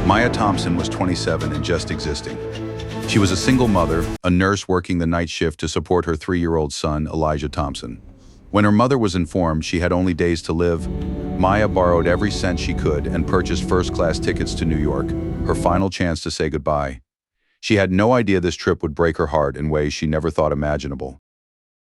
Maya Thompson was 27 and just existing. She was a single mother, a nurse working the night shift to support her 3-year-old son, Elijah Thompson. When her mother was informed she had only days to live, Maya borrowed every cent she could and purchased first-class tickets to New York, her final chance to say goodbye. She had no idea this trip would break her heart in ways she never thought imaginable.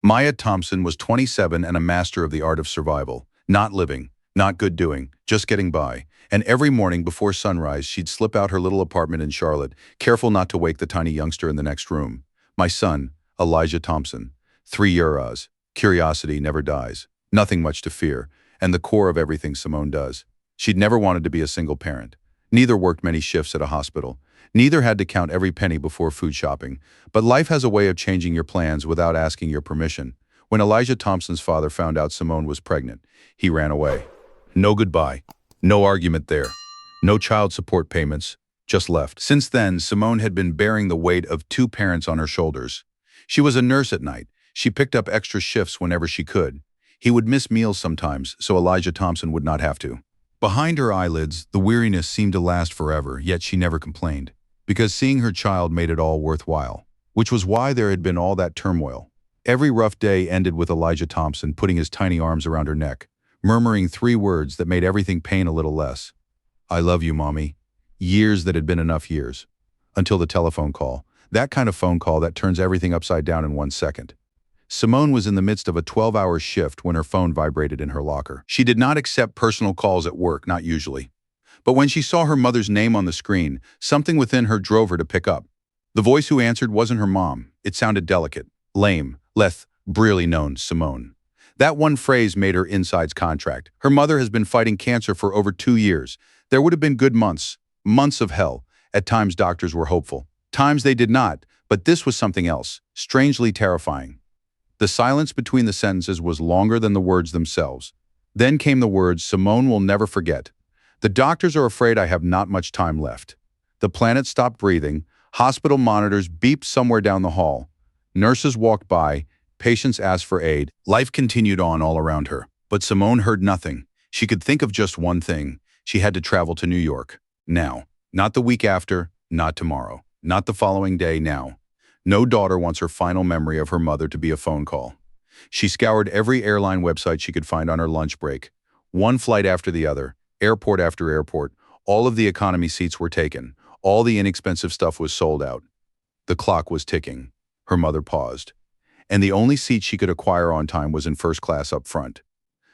Maya Thompson was 27 and a master of the art of survival, not living, not good doing, just getting by. And every morning before sunrise, she'd slip out her little apartment in Charlotte, careful not to wake the tiny youngster in the next room. My son, Elijah Thompson, 3 years. Curiosity never dies. Nothing much to fear, and the core of everything Simone does. She'd never wanted to be a single parent. Neither worked many shifts at a hospital. Neither had to count every penny before food shopping. But life has a way of changing your plans without asking your permission. When Elijah Thompson's father found out Simone was pregnant, he ran away. No goodbye. No argument there. No child support payments. Just left. Since then, Simone had been bearing the weight of 2 parents on her shoulders. She was a nurse at night. She picked up extra shifts whenever she could. He would miss meals sometimes, so Elijah Thompson would not have to. Behind her eyelids, the weariness seemed to last forever, yet she never complained. Because seeing her child made it all worthwhile. Which was why there had been all that turmoil. Every rough day ended with Elijah Thompson putting his tiny arms around her neck, murmuring 3 words that made everything pain a little less. I love you, Mommy. Years that had been enough years. Until the telephone call. That kind of phone call that turns everything upside down in 1 second. Simone was in the midst of a 12-hour shift when her phone vibrated in her locker. She did not accept personal calls at work, not usually. But when she saw her mother's name on the screen, something within her drove her to pick up. The voice who answered wasn't her mom. It sounded delicate, lame, less brilliantly known Simone. That one phrase made her insides contract. Her mother has been fighting cancer for over 2 years. There would have been good months of hell. At times doctors were hopeful. Times they did not, but this was something else, strangely terrifying. The silence between the sentences was longer than the words themselves. Then came the words Simone will never forget. The doctors are afraid I have not much time left. The planet stopped breathing. Hospital monitors beeped somewhere down the hall. Nurses walked by. Patients asked for aid. Life continued on all around her. But Simone heard nothing. She could think of just one thing. She had to travel to New York. Now. Not the week after. Not tomorrow. Not the following day. Now. No daughter wants her final memory of her mother to be a phone call. She scoured every airline website she could find on her lunch break. One flight after the other. Airport after airport. All of the economy seats were taken. All the inexpensive stuff was sold out. The clock was ticking. Her mother paused. And the only seat she could acquire on time was in first class up front.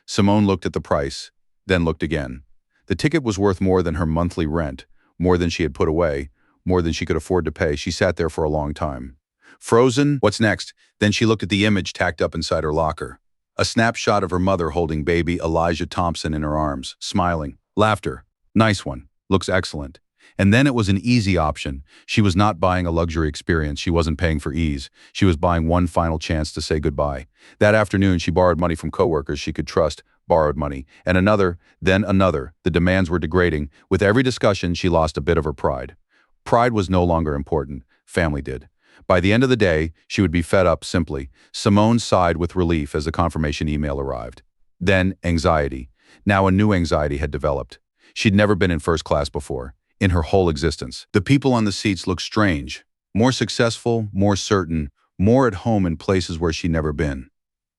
Simone looked at the price, then looked again. The ticket was worth more than her monthly rent, more than she had put away, more than she could afford to pay. She sat there for a long time. Frozen, what's next? Then she looked at the image tacked up inside her locker. A snapshot of her mother holding baby Elijah Thompson in her arms, smiling. Laughter. Nice one. Looks excellent. And then it was an easy option. She was not buying a luxury experience. She wasn't paying for ease. She was buying one final chance to say goodbye. That afternoon, she borrowed money from coworkers she could trust, borrowed money, and another, then another. The demands were degrading. With every discussion, she lost a bit of her pride. Pride was no longer important. Family did. By the end of the day, she would be fed up simply. Simone sighed with relief as the confirmation email arrived. Then anxiety. Now a new anxiety had developed. She'd never been in first class before, in her whole existence. The people on the seats looked strange, more successful, more certain, more at home in places where she'd never been.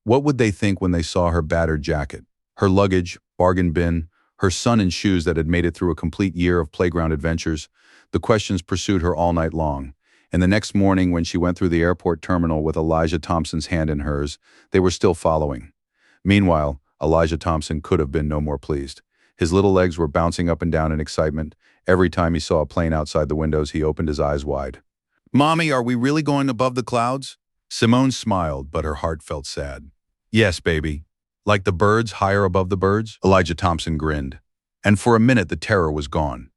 What would they think when they saw her battered jacket, her luggage, bargain bin, her son in shoes that had made it through a complete year of playground adventures? The questions pursued her all night long. And the next morning, when she went through the airport terminal with Elijah Thompson's hand in hers, they were still following. Meanwhile, Elijah Thompson could have been no more pleased. His little legs were bouncing up and down in excitement. Every time he saw a plane outside the windows, he opened his eyes wide. Mommy, are we really going above the clouds? Simone smiled, but her heart felt sad. Yes, baby. Like the birds higher above the birds? Elijah Thompson grinned. And for a minute, the terror was gone.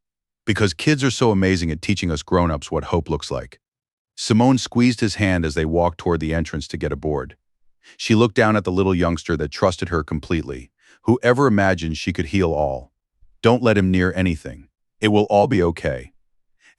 Because kids are so amazing at teaching us grown-ups what hope looks like. Simone squeezed his hand as they walked toward the entrance to get aboard. She looked down at the little youngster that trusted her completely. Whoever imagined she could heal all. Don't let him near anything. It will all be okay.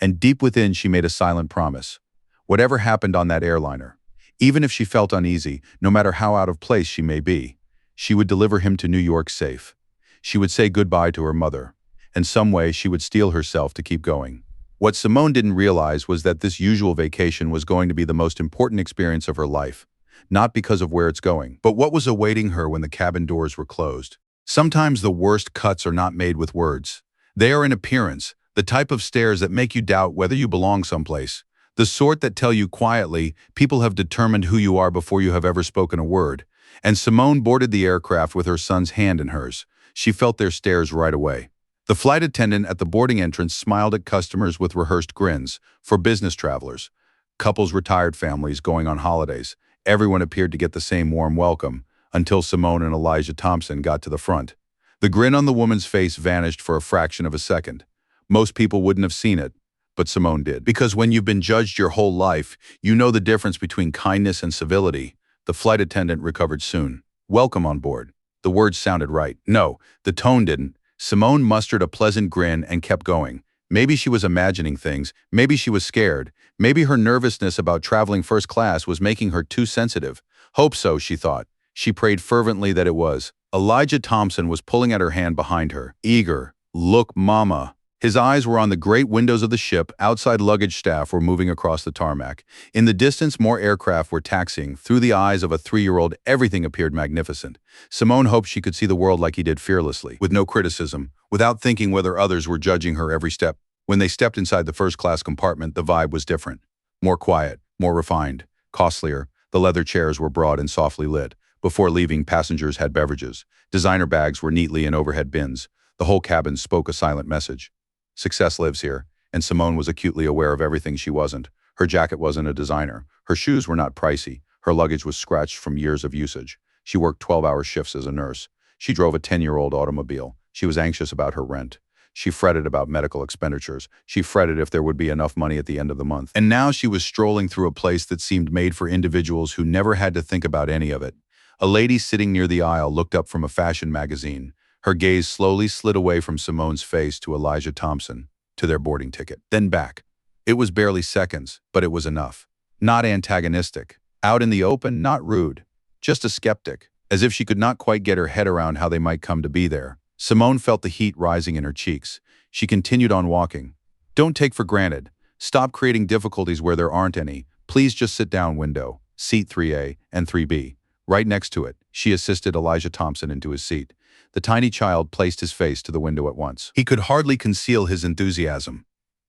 And deep within, she made a silent promise. Whatever happened on that airliner, even if she felt uneasy, no matter how out of place she may be, she would deliver him to New York safe. She would say goodbye to her mother. and some way she would steel herself to keep going. What Simone didn't realize was that this usual vacation was going to be the most important experience of her life, not because of where it's going, but what was awaiting her when the cabin doors were closed. Sometimes the worst cuts are not made with words. They are in appearance, the type of stares that make you doubt whether you belong someplace. The sort that tell you quietly, people have determined who you are before you have ever spoken a word. And Simone boarded the aircraft with her son's hand in hers. She felt their stares right away. The flight attendant at the boarding entrance smiled at customers with rehearsed grins. For business travelers, couples, retired families going on holidays, everyone appeared to get the same warm welcome, until Simone and Elijah Thompson got to the front. The grin on the woman's face vanished for a fraction of a second. Most people wouldn't have seen it, but Simone did. Because when you've been judged your whole life, you know the difference between kindness and civility. The flight attendant recovered soon. "Welcome on board." The words sounded right. No, the tone didn't. Simone mustered a pleasant grin and kept going. Maybe she was imagining things. Maybe she was scared. Maybe her nervousness about traveling first class was making her too sensitive. Hope so, she thought. She prayed fervently that it was. Elijah Thompson was pulling at her hand behind her, eager. "Look, Mama." His eyes were on the great windows of the ship. Outside, luggage staff were moving across the tarmac. In the distance, more aircraft were taxiing. Through the eyes of a 3-year-old, everything appeared magnificent. Simone hoped she could see the world like he did, fearlessly, with no criticism, without thinking whether others were judging her every step. When they stepped inside the first-class compartment, the vibe was different. More quiet, more refined, costlier. The leather chairs were broad and softly lit. Before leaving, passengers had beverages. Designer bags were neatly in overhead bins. The whole cabin spoke a silent message. Success lives here, and Simone was acutely aware of everything she wasn't. Her jacket wasn't a designer. Her shoes were not pricey. Her luggage was scratched from years of usage. She worked 12-hour shifts as a nurse. She drove a 10-year-old automobile. She was anxious about her rent. She fretted about medical expenditures. She fretted if there would be enough money at the end of the month. And now she was strolling through a place that seemed made for individuals who never had to think about any of it. A lady sitting near the aisle looked up from a fashion magazine. Her gaze slowly slid away from Simone's face to Elijah Thompson, to their boarding ticket, then back. It was barely seconds, but it was enough. Not antagonistic. Out in the open, not rude. Just a skeptic, as if she could not quite get her head around how they might come to be there. Simone felt the heat rising in her cheeks. She continued on walking. "Don't take for granted. Stop creating difficulties where there aren't any. Please just sit down, window. Seat 3A and 3B. Right next to it." She assisted Elijah Thompson into his seat. The tiny child placed his face to the window at once. He could hardly conceal his enthusiasm.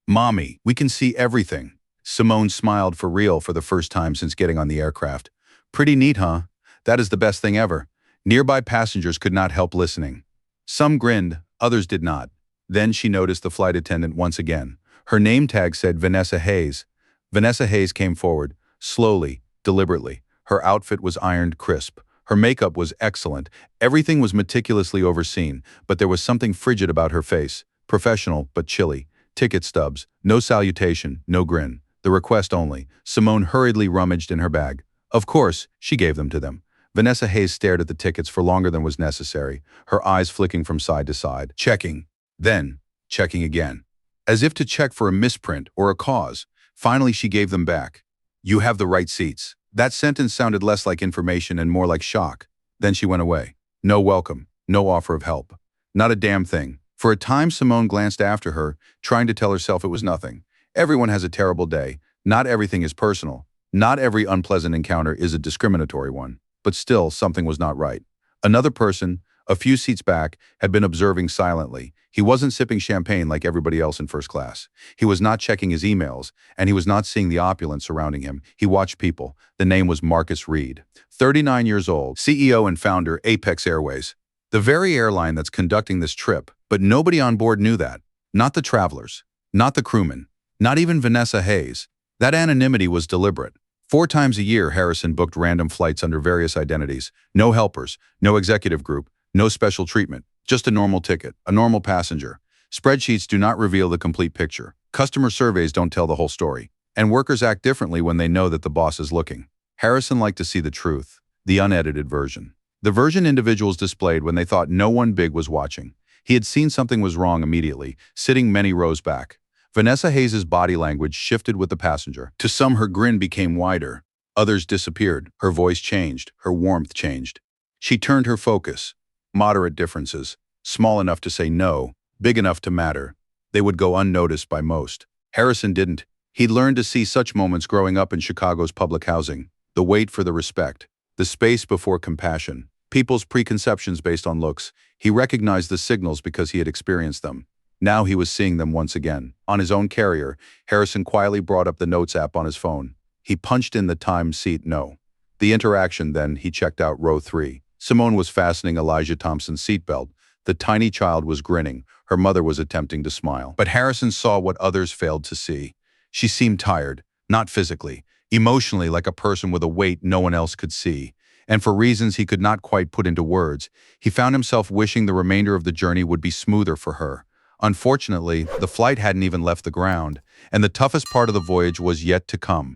"Mommy, we can see everything." Simone smiled for real for the first time since getting on the aircraft. "Pretty neat, huh? That is the best thing ever." Nearby passengers could not help listening. Some grinned, others did not. Then she noticed the flight attendant once again. Her name tag said Vanessa Hayes. Vanessa Hayes came forward, slowly, deliberately. Her outfit was ironed crisp. Her makeup was excellent. Everything was meticulously overseen, but there was something frigid about her face. Professional, but chilly. Ticket stubs. No salutation, no grin. The request only. Simone hurriedly rummaged in her bag. Of course, she gave them to them. Vanessa Hayes stared at the tickets for longer than was necessary, her eyes flicking from side to side, checking, then checking again, as if to check for a misprint or a cause. Finally, she gave them back. "You have the right seats." That sentence sounded less like information and more like shock. Then she went away. No welcome, no offer of help. Not a damn thing. For a time, Simone glanced after her, trying to tell herself it was nothing. Everyone has a terrible day. Not everything is personal. Not every unpleasant encounter is a discriminatory one. But still, something was not right. Another person, a few seats back, had been observing silently. He wasn't sipping champagne like everybody else in first class. He was not checking his emails, and he was not seeing the opulence surrounding him. He watched people. The name was Marcus Reed, 39 years old, CEO and founder, Apex Airways. The very airline that's conducting this trip, but nobody on board knew that. Not the travelers, not the crewmen, not even Vanessa Hayes. That anonymity was deliberate. 4 times a year, Harrison booked random flights under various identities. No helpers, no executive group, no special treatment. Just a normal ticket, a normal passenger. Spreadsheets do not reveal the complete picture. Customer surveys don't tell the whole story. And workers act differently when they know that the boss is looking. Harrison liked to see the truth, the unedited version. The version individuals displayed when they thought no one big was watching. He had seen something was wrong immediately, sitting many rows back. Vanessa Hayes' body language shifted with the passenger. To some, her grin became wider. Others disappeared. Her voice changed. Her warmth changed. She turned her focus. Moderate differences. Small enough to say no, big enough to matter. They would go unnoticed by most. Harrison didn't. He'd learned to see such moments growing up in Chicago's public housing. The wait for the respect, the space before compassion, people's preconceptions based on looks. He recognized the signals because he had experienced them. Now he was seeing them once again. On his own carrier, Harrison quietly brought up the Notes app on his phone. He punched in the time seat no. The interaction, then he checked out row 3. Simone was fastening Elijah Thompson's seatbelt. The tiny child was grinning. Her mother was attempting to smile. But Harrison saw what others failed to see. She seemed tired, not physically, emotionally, like a person with a weight no one else could see. And for reasons he could not quite put into words, he found himself wishing the remainder of the journey would be smoother for her. Unfortunately, the flight hadn't even left the ground, and the toughest part of the voyage was yet to come.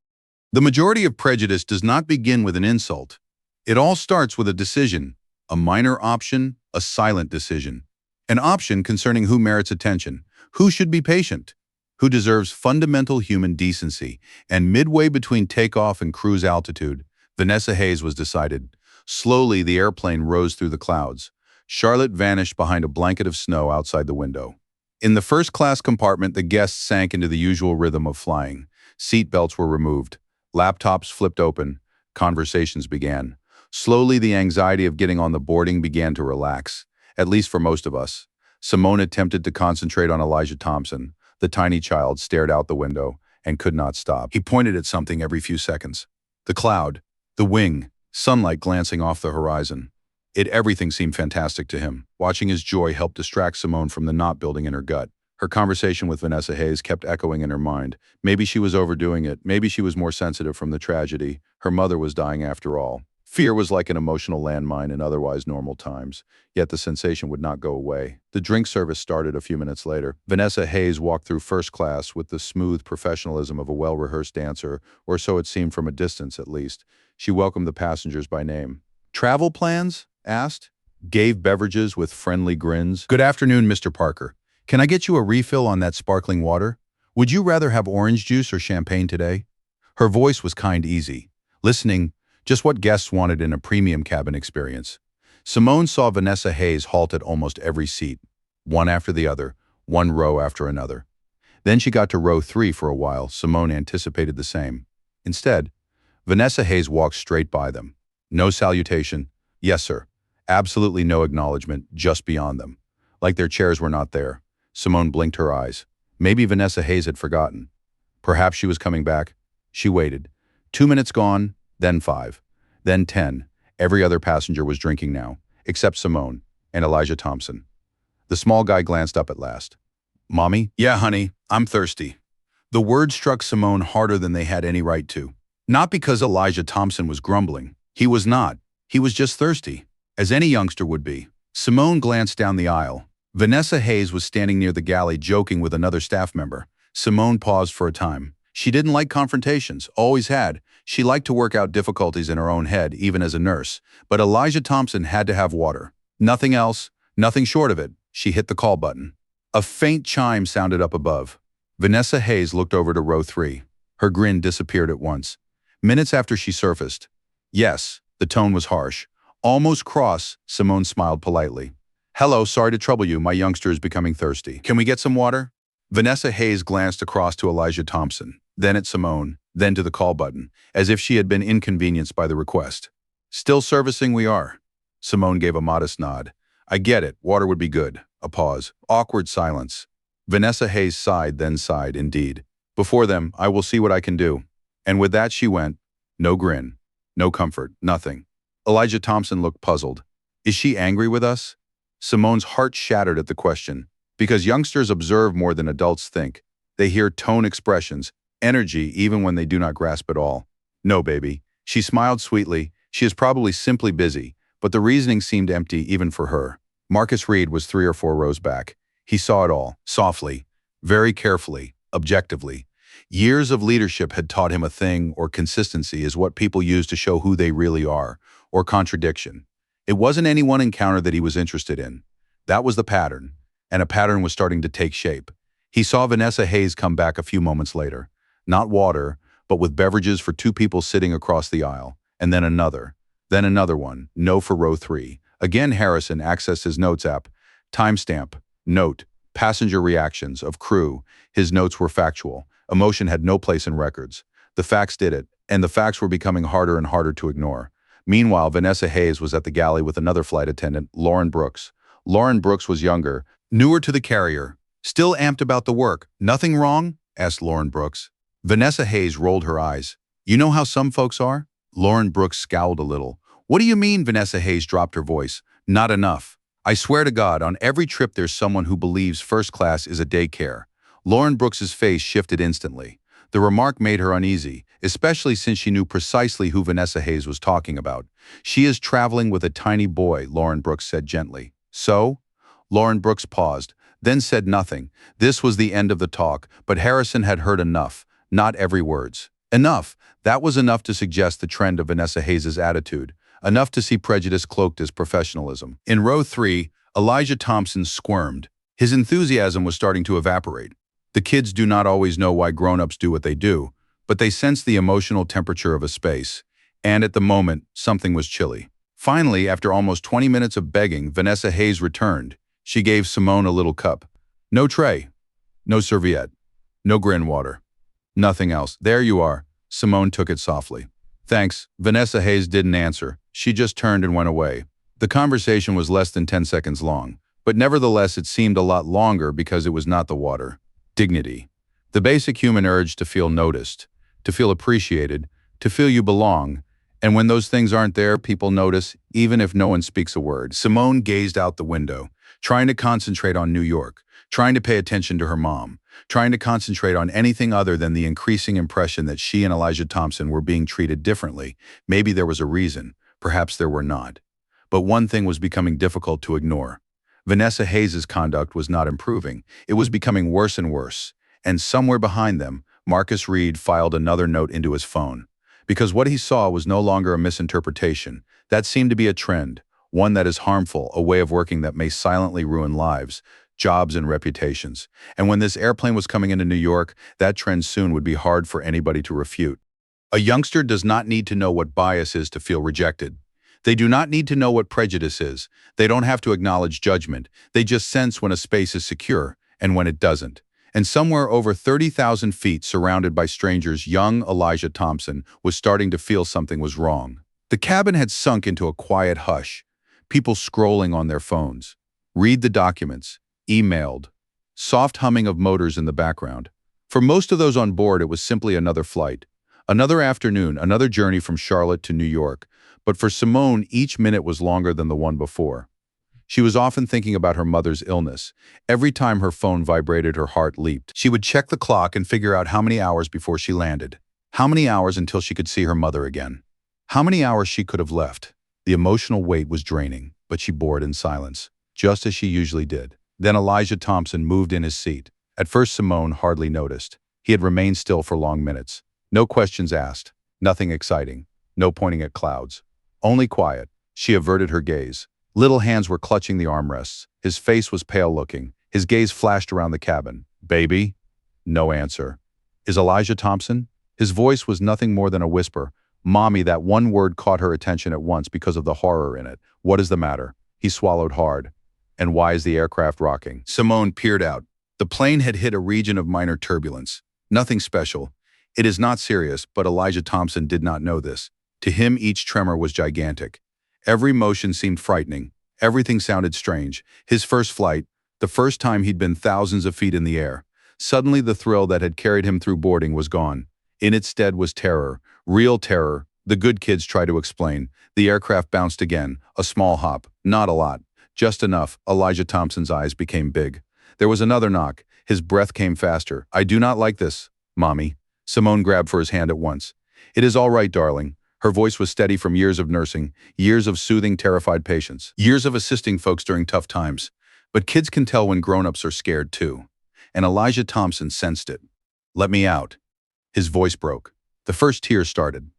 The majority of prejudice does not begin with an insult. It all starts with a decision, a minor option, a silent decision. An option concerning who merits attention, who should be patient, who deserves fundamental human decency, and midway between takeoff and cruise altitude, Vanessa Hayes was decided. Slowly, the airplane rose through the clouds. Charlotte vanished behind a blanket of snow outside the window. In the first-class compartment, the guests sank into the usual rhythm of flying. Seat belts were removed. Laptops flipped open. Conversations began. Slowly, the anxiety of getting on the boarding began to relax, at least for most of us. Simone attempted to concentrate on Elijah Thompson. The tiny child stared out the window and could not stop. He pointed at something every few seconds. The cloud, the wing, sunlight glancing off the horizon. Everything seemed fantastic to him. Watching his joy helped distract Simone from the knot building in her gut. Her conversation with Vanessa Hayes kept echoing in her mind. Maybe she was overdoing it. Maybe she was more sensitive from the tragedy. Her mother was dying after all. Fear was like an emotional landmine in otherwise normal times, yet the sensation would not go away. The drink service started a few minutes later. Vanessa Hayes walked through first class with the smooth professionalism of a well-rehearsed dancer, or so it seemed from a distance at least. She welcomed the passengers by name. "Travel plans?" asked. Gave beverages with friendly grins. "Good afternoon, Mr. Parker. Can I get you a refill on that sparkling water? Would you rather have orange juice or champagne today?" Her voice was kind, easy. Listening, just what guests wanted in a premium cabin experience. Simone saw Vanessa Hayes halt at almost every seat, one after the other, one row after another. Then she got to row 3 for a while. Simone anticipated the same. Instead, Vanessa Hayes walked straight by them. No salutation. "Yes, sir." Absolutely no acknowledgement, just beyond them. Like their chairs were not there. Simone blinked her eyes. Maybe Vanessa Hayes had forgotten. Perhaps she was coming back. She waited. 2 minutes gone, then 5, then 10. Every other passenger was drinking now, except Simone and Elijah Thompson. The small guy glanced up at last. "Mommy?" "Yeah, honey, I'm thirsty." The word struck Simone harder than they had any right to. Not because Elijah Thompson was grumbling. He was not. He was just thirsty, as any youngster would be. Simone glanced down the aisle. Vanessa Hayes was standing near the galley joking with another staff member. Simone paused for a time. She didn't like confrontations, always had. She liked to work out difficulties in her own head, even as a nurse. But Elijah Thompson had to have water. Nothing else, nothing short of it. She hit the call button. A faint chime sounded up above. Vanessa Hayes looked over to row 3. Her grin disappeared at once. Minutes after she surfaced. "Yes," the tone was harsh. Almost cross, Simone smiled politely. "Hello, sorry to trouble you, my youngster is becoming thirsty. Can we get some water?" Vanessa Hayes glanced across to Elijah Thompson, then at Simone, then to the call button, as if she had been inconvenienced by the request. "Still servicing we are." Simone gave a modest nod. "I get it, water would be good." A pause. Awkward silence. Vanessa Hayes sighed, then sighed, indeed. "Before them, I will see what I can do." And with that she went. No grin. No comfort. Nothing. Elijah Thompson looked puzzled. "Is she angry with us?" Simone's heart shattered at the question. Because youngsters observe more than adults think. They hear tone expressions, energy even when they do not grasp it all. "No, baby." She smiled sweetly. "She is probably simply busy," but the reasoning seemed empty even for her. Marcus Reed was 3 or 4 rows back. He saw it all, softly, very carefully, objectively. Years of leadership had taught him a thing, or consistency is what people use to show who they really are, or contradiction. It wasn't any one encounter that he was interested in. That was the pattern, and a pattern was starting to take shape. He saw Vanessa Hayes come back a few moments later. Not water, but with beverages for 2 people sitting across the aisle, and then another one, no for row 3. Again Harrison accessed his Notes app. Timestamp, note, passenger reactions, of crew. His notes were factual. Emotion had no place in records. The facts did it, and the facts were becoming harder and harder to ignore. Meanwhile, Vanessa Hayes was at the galley with another flight attendant, Lauren Brooks. Lauren Brooks was younger, newer to the carrier, still amped about the work. "Nothing wrong?" asked Lauren Brooks. Vanessa Hayes rolled her eyes. "You know how some folks are?" Lauren Brooks scowled a little. "What do you mean?" Vanessa Hayes dropped her voice. "Not enough. I swear to God, on every trip there's someone who believes first class is a daycare." Lauren Brooks's face shifted instantly. The remark made her uneasy, especially since she knew precisely who Vanessa Hayes was talking about. "She is traveling with a tiny boy," Lauren Brooks said gently. "So?" Lauren Brooks paused, then said nothing. This was the end of the talk, but Harrison had heard enough, not every words. Enough. That was enough to suggest the trend of Vanessa Hayes' attitude, enough to see prejudice cloaked as professionalism. In row 3, Elijah Thompson squirmed. His enthusiasm was starting to evaporate. The kids do not always know why grown-ups do what they do, but they sense the emotional temperature of a space. And at the moment, something was chilly. Finally, after almost 20 minutes of begging, Vanessa Hayes returned. She gave Simone a little cup. "No tray. No serviette. No grin water. Nothing else. There you are." Simone took it softly. "Thanks." Vanessa Hayes didn't answer. She just turned and went away. The conversation was less than 10 seconds long, but nevertheless it seemed a lot longer because it was not the water. Dignity. The basic human urge to feel noticed, to feel appreciated, to feel you belong. And when those things aren't there, people notice, even if no one speaks a word. Simone gazed out the window, trying to concentrate on New York, trying to pay attention to her mom, trying to concentrate on anything other than the increasing impression that she and Elijah Thompson were being treated differently. Maybe there was a reason, perhaps there were not. But one thing was becoming difficult to ignore. Vanessa Hayes' conduct was not improving. It was becoming worse and worse. And somewhere behind them, Marcus Reed filed another note into his phone. Because what he saw was no longer a misinterpretation. That seemed to be a trend, one that is harmful, a way of working that may silently ruin lives, jobs, and reputations. And when this airplane was coming into New York, that trend soon would be hard for anybody to refute. A youngster does not need to know what bias is to feel rejected. They do not need to know what prejudice is. They don't have to acknowledge judgment. They just sense when a space is secure and when it doesn't. And somewhere over 30,000 feet, surrounded by strangers, young Elijah Thompson was starting to feel something was wrong. The cabin had sunk into a quiet hush. People scrolling on their phones. Read the documents. Emailed. Soft humming of motors in the background. For most of those on board, it was simply another flight. Another afternoon, another journey from Charlotte to New York. But for Simone, each minute was longer than the one before. She was often thinking about her mother's illness. Every time her phone vibrated, her heart leaped. She would check the clock and figure out how many hours before she landed. How many hours until she could see her mother again. How many hours she could have left. The emotional weight was draining, but she bore it in silence, just as she usually did. Then Elijah Thompson moved in his seat. At first, Simone hardly noticed. He had remained still for long minutes. No questions asked. Nothing exciting. No pointing at clouds. Only quiet. She averted her gaze. Little hands were clutching the armrests. His face was pale-looking. His gaze flashed around the cabin. "Baby?" No answer. "Is Elijah Thompson?" His voice was nothing more than a whisper. "Mommy," that one word caught her attention at once because of the horror in it. "What is the matter?" He swallowed hard. "And why is the aircraft rocking?" Simone peered out. The plane had hit a region of minor turbulence. Nothing special. It is not serious, but Elijah Thompson did not know this. To him, each tremor was gigantic. Every motion seemed frightening. Everything sounded strange. His first flight, the first time he'd been thousands of feet in the air. Suddenly, the thrill that had carried him through boarding was gone. In its stead was terror. Real terror. The good kids tried to explain. The aircraft bounced again. A small hop. Not a lot. Just enough. Elijah Thompson's eyes became big. There was another knock. His breath came faster. "I do not like this, Mommy." Simone grabbed for his hand at once. "It is all right, darling." Her voice was steady from years of nursing, years of soothing terrified patients, years of assisting folks during tough times. But kids can tell when grown-ups are scared too. And Elijah Thompson sensed it. "Let me out." His voice broke. The first tears started.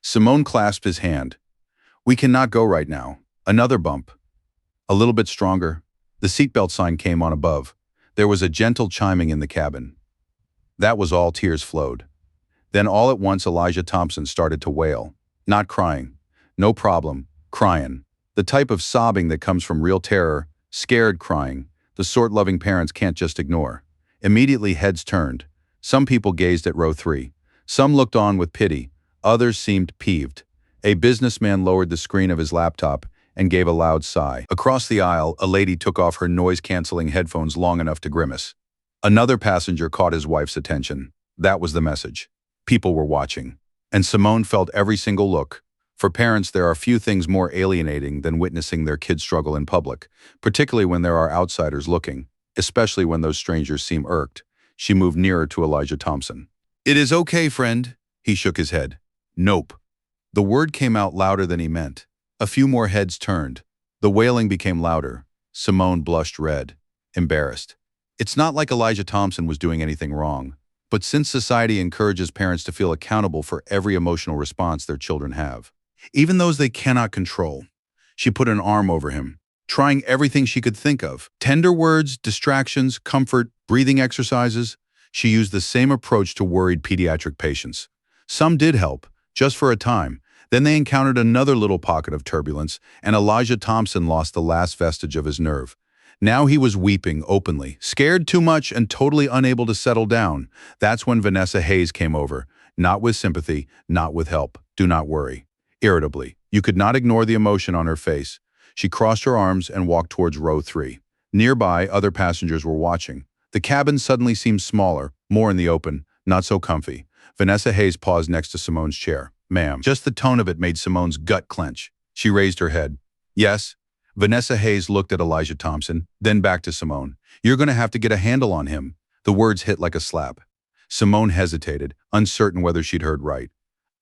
Simone clasped his hand. "We cannot go right now." Another bump. A little bit stronger. The seatbelt sign came on above. There was a gentle chiming in the cabin. That was all. Tears flowed. Then all at once Elijah Thompson started to wail. Not crying. No problem. Crying. The type of sobbing that comes from real terror. Scared crying. the sort loving parents can't just ignore. Immediately heads turned. Some people gazed at row 3. Some looked on with pity. Others seemed peeved. A businessman lowered the screen of his laptop and gave a loud sigh. Across the aisle, a lady took off her noise-canceling headphones long enough to grimace. Another passenger caught his wife's attention. That was the message. People were watching. And Simone felt every single look. For parents, there are few things more alienating than witnessing their kids struggle in public, particularly when there are outsiders looking, especially when those strangers seem irked. She moved nearer to Elijah Thompson. "It is okay, friend." He shook his head. "Nope." The word came out louder than he meant. A few more heads turned. The wailing became louder. Simone blushed red, embarrassed. It's not like Elijah Thompson was doing anything wrong. But since society encourages parents to feel accountable for every emotional response their children have, even those they cannot control, she put an arm over him, trying everything she could think of. Tender words, distractions, comfort, breathing exercises. She used the same approach to worried pediatric patients. Some did help, just for a time. Then they encountered another little pocket of turbulence, and Elijah Thompson lost the last vestige of his nerve. Now he was weeping openly, scared too much and totally unable to settle down. That's when Vanessa Hayes came over, not with sympathy, not with help. "Do not worry." Irritably, you could not ignore the emotion on her face. She crossed her arms and walked towards row 3. Nearby, other passengers were watching. The cabin suddenly seemed smaller, more in the open, not so comfy. Vanessa Hayes paused next to Simone's chair. "Ma'am." Just the tone of it made Simone's gut clench. She raised her head. "Yes?" Vanessa Hayes looked at Elijah Thompson, then back to Simone. "You're going to have to get a handle on him." The words hit like a slap. Simone hesitated, uncertain whether she'd heard right.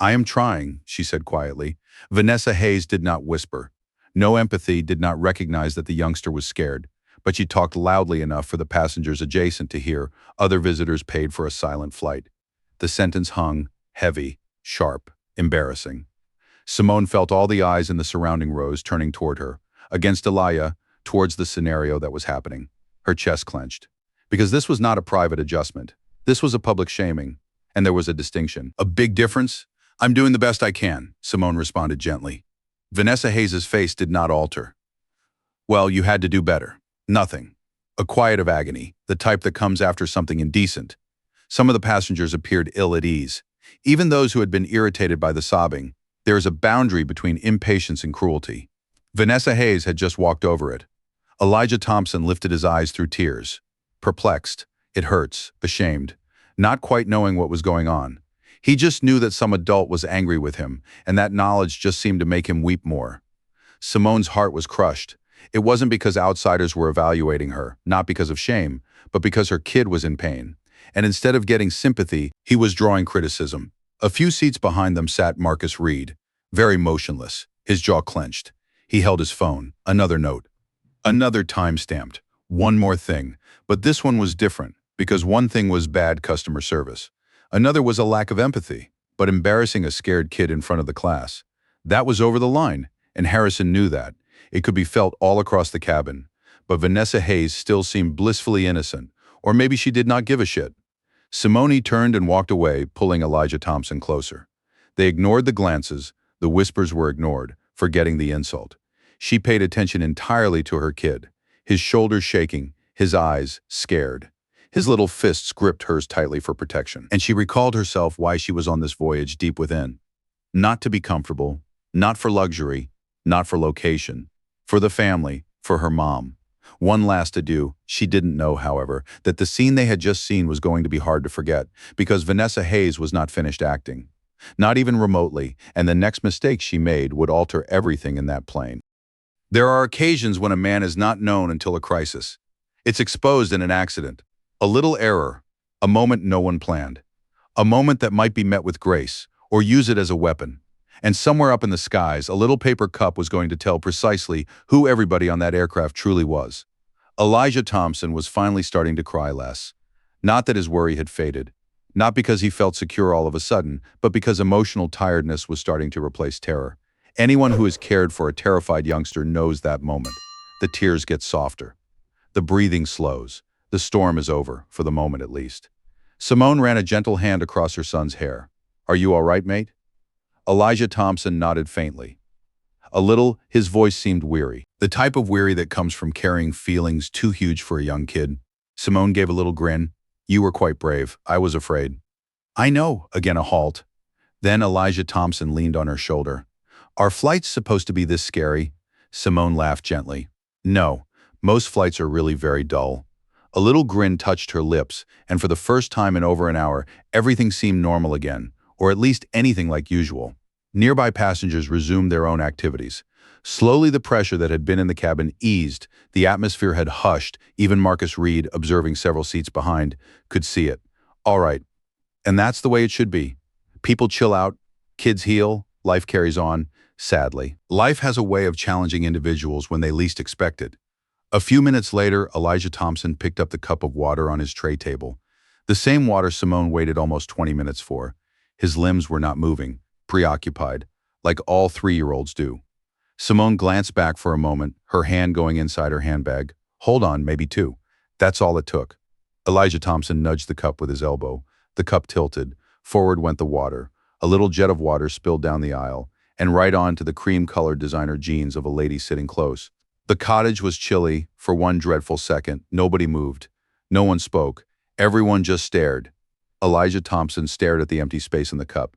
"I am trying," she said quietly. Vanessa Hayes did not whisper. No empathy, did not recognize that the youngster was scared. But she talked loudly enough for the passengers adjacent to hear. Other visitors paid for a silent flight. The sentence hung, heavy, sharp, embarrassing. Simone felt all the eyes in the surrounding rows turning toward her. Against Elijah, towards the scenario that was happening. Her chest clenched. Because this was not a private adjustment. This was a public shaming. And there was a distinction. "A big difference?" "I'm doing the best I can," Simone responded gently. Vanessa Hayes' face did not alter. "Well, you had to do better." "Nothing." A quiet of agony, the type that comes after something indecent. Some of the passengers appeared ill at ease. Even those who had been irritated by the sobbing. There is a boundary between impatience and cruelty. Vanessa Hayes had just walked over it. Elijah Thompson lifted his eyes through tears. Perplexed, it hurts, ashamed, not quite knowing what was going on. He just knew that some adult was angry with him, and that knowledge just seemed to make him weep more. Simone's heart was crushed. It wasn't because outsiders were evaluating her, not because of shame, but because her kid was in pain. And instead of getting sympathy, he was drawing criticism. A few seats behind them sat Marcus Reed, very motionless, his jaw clenched. He held his phone. Another note. Another time-stamped. One more thing. But this one was different, because one thing was bad customer service. Another was a lack of empathy, but embarrassing a scared kid in front of the class. That was over the line, and Harrison knew that. It could be felt all across the cabin. But Vanessa Hayes still seemed blissfully innocent, or maybe she did not give a shit. Simone turned and walked away, pulling Elijah Thompson closer. They ignored the glances, the whispers were ignored, forgetting the insult. She paid attention entirely to her kid, his shoulders shaking, his eyes scared. His little fists gripped hers tightly for protection, and she recalled herself why she was on this voyage deep within. Not to be comfortable, not for luxury, not for location, for the family, for her mom. One last adieu. She didn't know, however, that the scene they had just seen was going to be hard to forget, because Vanessa Hayes was not finished acting. Not even remotely, and the next mistake she made would alter everything in that plane. There are occasions when a man is not known until a crisis. It's exposed in an accident, a little error, a moment no one planned, a moment that might be met with grace, or use it as a weapon. And somewhere up in the skies, a little paper cup was going to tell precisely who everybody on that aircraft truly was. Elijah Thompson was finally starting to cry less. Not that his worry had faded. Not because he felt secure all of a sudden, but because emotional tiredness was starting to replace terror. Anyone who has cared for a terrified youngster knows that moment. The tears get softer. The breathing slows. The storm is over, for the moment at least. Simone ran a gentle hand across her son's hair. "Are you all right, mate?" Elijah Thompson nodded faintly. A little, his voice seemed weary. The type of weary that comes from carrying feelings too huge for a young kid. Simone gave a little grin. You were quite brave. I was afraid. I know. Again a halt. Then Elijah Thompson leaned on her shoulder. Are flights supposed to be this scary? Simone laughed gently. No, most flights are really very dull. A little grin touched her lips, and for the first time in over an hour, everything seemed normal again, or at least anything like usual. Nearby passengers resumed their own activities. Slowly the pressure that had been in the cabin eased, the atmosphere had hushed, even Marcus Reed, observing several seats behind, could see it. All right. And that's the way it should be. People chill out, kids heal, life carries on, sadly. Life has a way of challenging individuals when they least expect it. A few minutes later, Elijah Thompson picked up the cup of water on his tray table. The same water Simone waited almost 20 minutes for. His limbs were not moving, preoccupied, like all 3-year-olds do. Simone glanced back for a moment, her hand going inside her handbag. Hold on, maybe 2. That's all it took. Elijah Thompson nudged the cup with his elbow. The cup tilted. Forward went the water. A little jet of water spilled down the aisle, and right on to the cream-colored designer jeans of a lady sitting close. The cottage was chilly. For one dreadful second, nobody moved. No one spoke. Everyone just stared. Elijah Thompson stared at the empty space in the cup,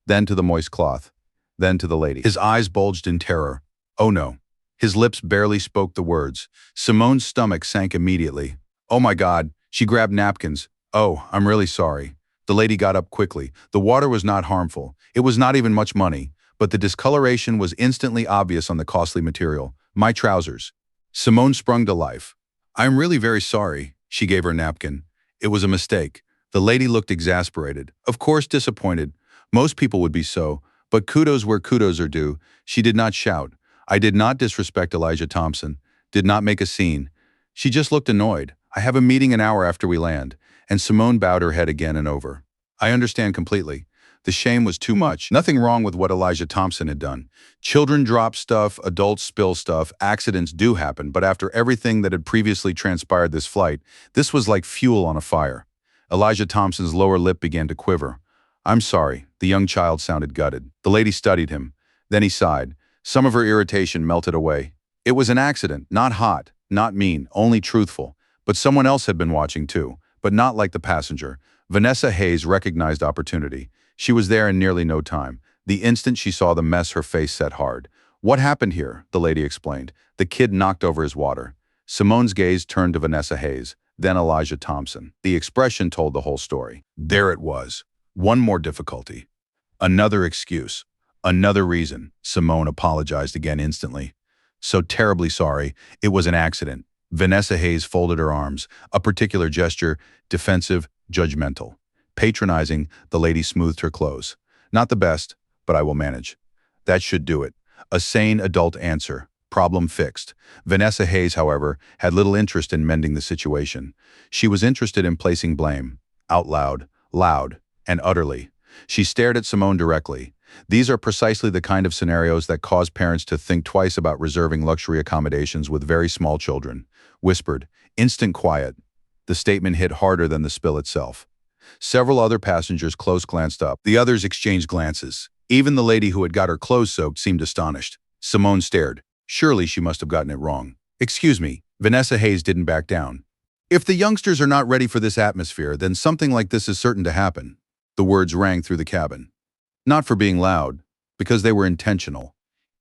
then to the moist cloth, then to the lady. His eyes bulged in terror. Oh no. His lips barely spoke the words. Simone's stomach sank immediately. Oh my God. She grabbed napkins. Oh, I'm really sorry. The lady got up quickly. The water was not harmful. It was not even much money, but the discoloration was instantly obvious on the costly material. My trousers. Simone sprung to life. I'm really very sorry. She gave her napkin. It was a mistake. The lady looked exasperated. Of course disappointed. Most people would be so, but kudos where kudos are due. She did not shout. I did not disrespect Elijah Thompson. Did not make a scene. She just looked annoyed. I have a meeting an hour after we land. And Simone bowed her head again and over. I understand completely. The shame was too much. Nothing wrong with what Elijah Thompson had done. Children drop stuff, adults spill stuff, accidents do happen, but after everything that had previously transpired this flight, this was like fuel on a fire. Elijah Thompson's lower lip began to quiver. I'm sorry. The young child sounded gutted. The lady studied him. Then he sighed. Some of her irritation melted away. It was an accident, not hot, not mean, only truthful. But someone else had been watching too, but not like the passenger. Vanessa Hayes recognized opportunity. She was there in nearly no time. The instant she saw the mess, her face set hard. What happened here? The lady explained. The kid knocked over his water. Simone's gaze turned to Vanessa Hayes, then Elijah Thompson. The expression told the whole story. There it was. One more difficulty. Another excuse. Another reason. Simone apologized again instantly. So terribly sorry. It was an accident. Vanessa Hayes folded her arms, a particular gesture, defensive, judgmental. Patronizing, the lady smoothed her clothes. Not the best, but I will manage. That should do it. A sane adult answer. Problem fixed. Vanessa Hayes, however, had little interest in mending the situation. She was interested in placing blame. Out loud, and utterly. She stared at Simone directly. These are precisely the kind of scenarios that cause parents to think twice about reserving luxury accommodations with very small children. Whispered. Instant quiet. The statement hit harder than the spill itself. Several other passengers close glanced up. The others exchanged glances. Even the lady who had got her clothes soaked seemed astonished. Simone stared. Surely she must have gotten it wrong. Excuse me. Vanessa Hayes didn't back down. If the youngsters are not ready for this atmosphere, then something like this is certain to happen. The words rang through the cabin. Not for being loud, because they were intentional.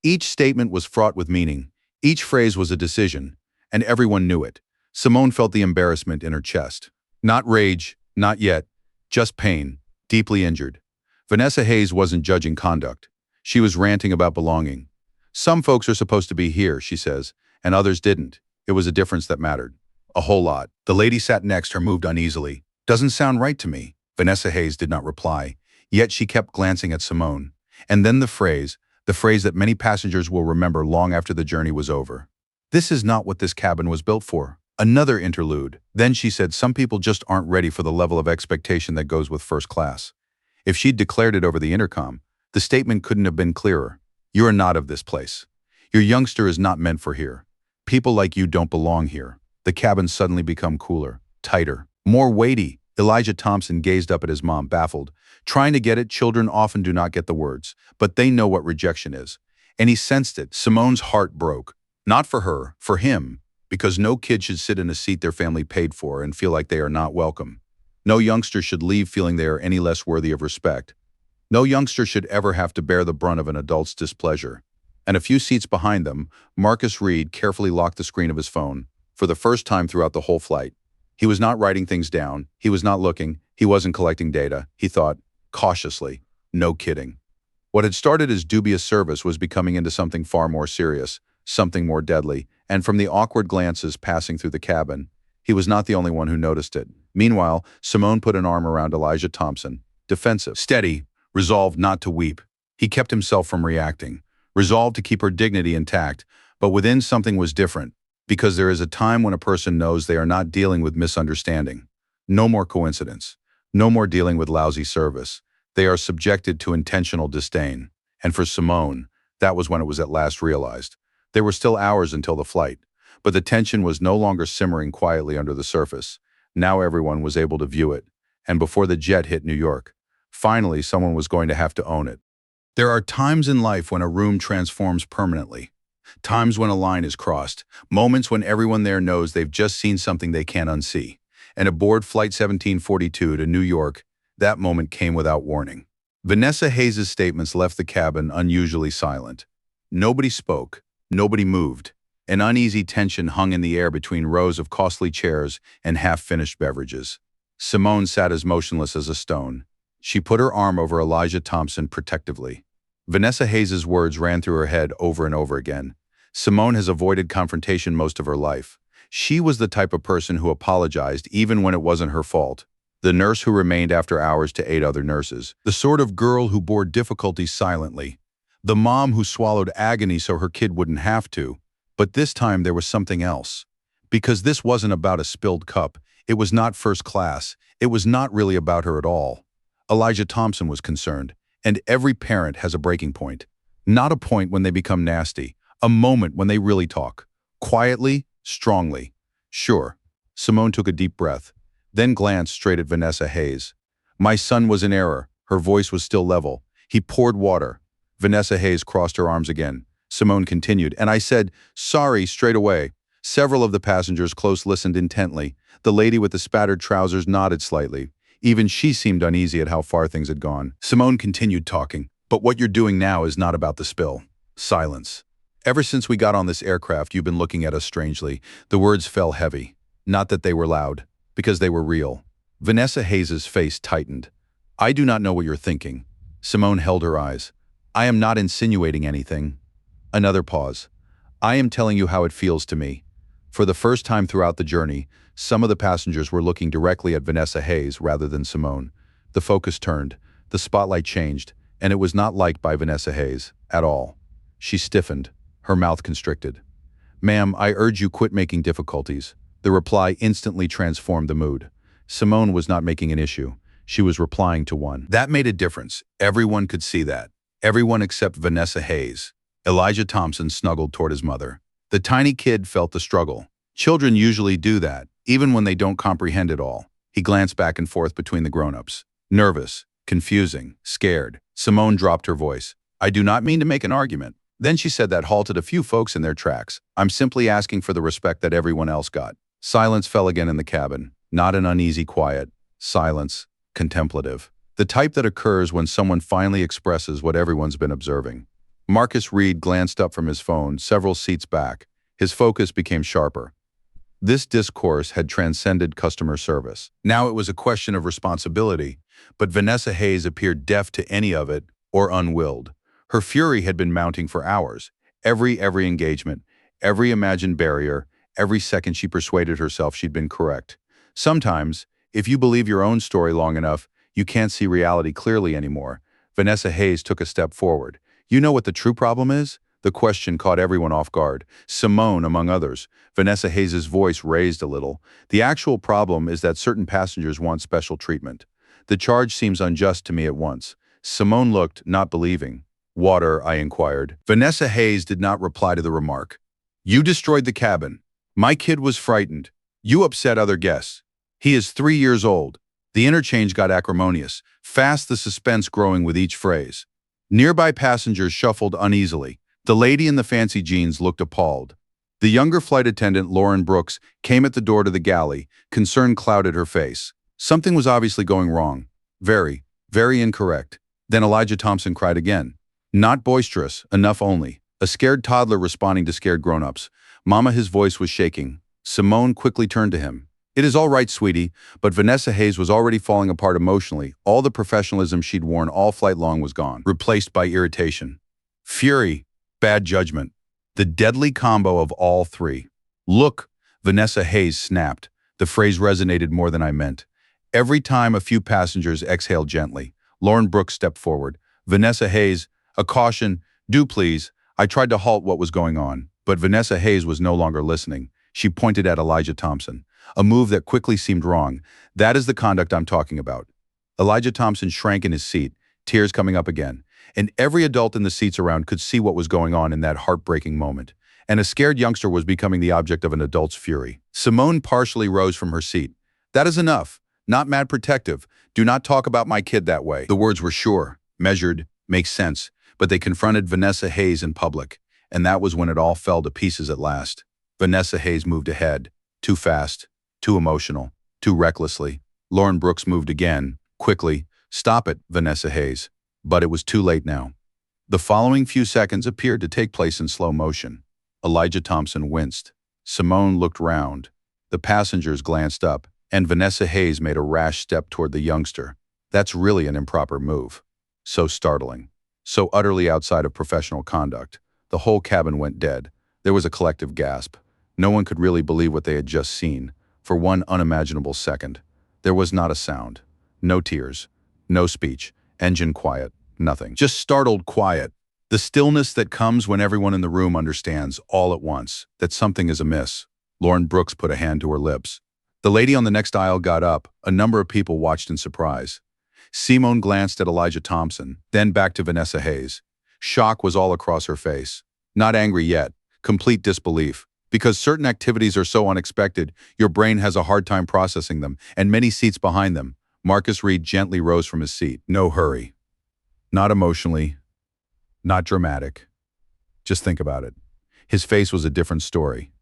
Each statement was fraught with meaning. Each phrase was a decision, and everyone knew it. Simone felt the embarrassment in her chest. Not rage, not yet, just pain, deeply injured. Vanessa Hayes wasn't judging conduct. She was ranting about belonging. Some folks are supposed to be here, she says, and others didn't. It was a difference that mattered. A whole lot. The lady sat next her moved uneasily. Doesn't sound right to me. Vanessa Hayes did not reply. Yet she kept glancing at Simone. And then the phrase that many passengers will remember long after the journey was over. This is not what this cabin was built for. Another interlude. Then she said some people just aren't ready for the level of expectation that goes with first class. If she'd declared it over the intercom, the statement couldn't have been clearer. You are not of this place. Your youngster is not meant for here. People like you don't belong here. The cabin suddenly became cooler, tighter, more weighty. Elijah Thompson gazed up at his mom, baffled. Trying to get it, children often do not get the words, but they know what rejection is. And he sensed it. Simone's heart broke. Not for her, for him, because no kid should sit in a seat their family paid for and feel like they are not welcome. No youngster should leave feeling they are any less worthy of respect. No youngster should ever have to bear the brunt of an adult's displeasure. And a few seats behind them, Marcus Reed carefully locked the screen of his phone, for the first time throughout the whole flight. He was not writing things down, he was not looking, he wasn't collecting data. He thought, cautiously, no kidding. What had started as dubious service was becoming into something far more serious, something more deadly, and from the awkward glances passing through the cabin, he was not the only one who noticed it. Meanwhile, Simone put an arm around Elijah Thompson, defensive, steady, resolved not to weep. He kept himself from reacting, resolved to keep her dignity intact, but within something was different, because there is a time when a person knows they are not dealing with misunderstanding. No more coincidence. No more dealing with lousy service. They are subjected to intentional disdain. And for Simone, that was when it was at last realized. There were still hours until the flight, but the tension was no longer simmering quietly under the surface. Now everyone was able to view it, and before the jet hit New York, finally someone was going to have to own it. There are times in life when a room transforms permanently. Times when a line is crossed. Moments when everyone there knows they've just seen something they can't unsee. And aboard Flight 1742 to New York, that moment came without warning. Vanessa Hayes' statements left the cabin unusually silent. Nobody spoke. Nobody moved. An uneasy tension hung in the air between rows of costly chairs and half-finished beverages. Simone sat as motionless as a stone. She put her arm over Elijah Thompson protectively. Vanessa Hayes' words ran through her head over and over again. Simone has avoided confrontation most of her life. She was the type of person who apologized even when it wasn't her fault. The nurse who remained after hours to aid other nurses. The sort of girl who bore difficulties silently. The mom who swallowed agony so her kid wouldn't have to. But this time there was something else. Because this wasn't about a spilled cup. It was not first class. It was not really about her at all. Elijah Thompson was concerned. And every parent has a breaking point. Not a point when they become nasty. A moment when they really talk. Quietly, strongly. Sure. Simone took a deep breath, then glanced straight at Vanessa Hayes. My son was in error. Her voice was still level. He poured water. Vanessa Hayes crossed her arms again. Simone continued, and I said, sorry, straight away. Several of the passengers close listened intently. The lady with the spattered trousers nodded slightly. Even she seemed uneasy at how far things had gone. Simone continued talking. But what you're doing now is not about the spill. Silence. Ever since we got on this aircraft, you've been looking at us strangely. The words fell heavy. Not that they were loud, because they were real. Vanessa Hayes' face tightened. I do not know what you're thinking. Simone held her eyes. I am not insinuating anything. Another pause. I am telling you how it feels to me. For the first time throughout the journey, some of the passengers were looking directly at Vanessa Hayes rather than Simone. The focus turned, the spotlight changed, and it was not liked by Vanessa Hayes at all. She stiffened, her mouth constricted. Ma'am, I urge you quit making difficulties. The reply instantly transformed the mood. Simone was not making an issue. She was replying to one. That made a difference. Everyone could see that. Everyone except Vanessa Hayes. Elijah Thompson snuggled toward his mother. The tiny kid felt the struggle. Children usually do that, even when they don't comprehend it all. He glanced back and forth between the grown-ups. Nervous, confusing, scared. Simone dropped her voice. I do not mean to make an argument. Then she said that halted a few folks in their tracks. I'm simply asking for the respect that everyone else got. Silence fell again in the cabin. Not an uneasy quiet. Silence. Contemplative. The type that occurs when someone finally expresses what everyone's been observing. Marcus Reed glanced up from his phone several seats back. His focus became sharper. This discourse had transcended customer service. Now it was a question of responsibility, but Vanessa Hayes appeared deaf to any of it or unwilled. Her fury had been mounting for hours. Every engagement, every imagined barrier, every second she persuaded herself she'd been correct. Sometimes, if you believe your own story long enough, you can't see reality clearly anymore. Vanessa Hayes took a step forward. You know what the true problem is? The question caught everyone off guard. Simone, among others. Vanessa Hayes' voice raised a little. The actual problem is that certain passengers want special treatment. The charge seems unjust to me at once. Simone looked, not believing. Water, I inquired. Vanessa Hayes did not reply to the remark. You destroyed the cabin. My kid was frightened. You upset other guests. He is 3 years old. The interchange got acrimonious, fast the suspense growing with each phrase. Nearby passengers shuffled uneasily. The lady in the fancy jeans looked appalled. The younger flight attendant, Lauren Brooks, came at the door to the galley. Concern clouded her face. Something was obviously going wrong. Very, very incorrect. Then Elijah Thompson cried again. Not boisterous, enough only. A scared toddler responding to scared grown-ups. Mama, his voice was shaking. Simone quickly turned to him. It is all right, sweetie, but Vanessa Hayes was already falling apart emotionally. All the professionalism she'd worn all flight long was gone, replaced by irritation. Fury, bad judgment. The deadly combo of all three. Look, Vanessa Hayes snapped. The phrase resonated more than I meant. Every time a few passengers exhaled gently, Lauren Brooks stepped forward. Vanessa Hayes, a caution, do please. I tried to halt what was going on, but Vanessa Hayes was no longer listening. She pointed at Elijah Thompson, a move that quickly seemed wrong. That is the conduct I'm talking about. Elijah Thompson shrank in his seat, tears coming up again, and every adult in the seats around could see what was going on in that heartbreaking moment. And a scared youngster was becoming the object of an adult's fury. Simone partially rose from her seat. That is enough. Not mad protective. Do not talk about my kid that way. The words were sure, measured, make sense, but they confronted Vanessa Hayes in public, and that was when it all fell to pieces at last. Vanessa Hayes moved ahead, too fast, too emotional, too recklessly. Lauren Brooks moved again, quickly. Stop it, Vanessa Hayes. But it was too late now. The following few seconds appeared to take place in slow motion. Elijah Thompson winced. Simone looked round. The passengers glanced up, and Vanessa Hayes made a rash step toward the youngster. That's really an improper move. So startling. So utterly outside of professional conduct. The whole cabin went dead. There was a collective gasp. No one could really believe what they had just seen. For one unimaginable second, there was not a sound. No tears. No speech. Engine quiet. Nothing. Just startled quiet. The stillness that comes when everyone in the room understands all at once that something is amiss. Lauren Brooks put a hand to her lips. The lady on the next aisle got up. A number of people watched in surprise. Simone glanced at Elijah Thompson, then back to Vanessa Hayes. Shock was all across her face. Not angry yet. Complete disbelief. Because certain activities are so unexpected, your brain has a hard time processing them, and many seats behind them. Marcus Reed gently rose from his seat. No hurry. Not emotionally. Not dramatic. Just think about it. His face was a different story.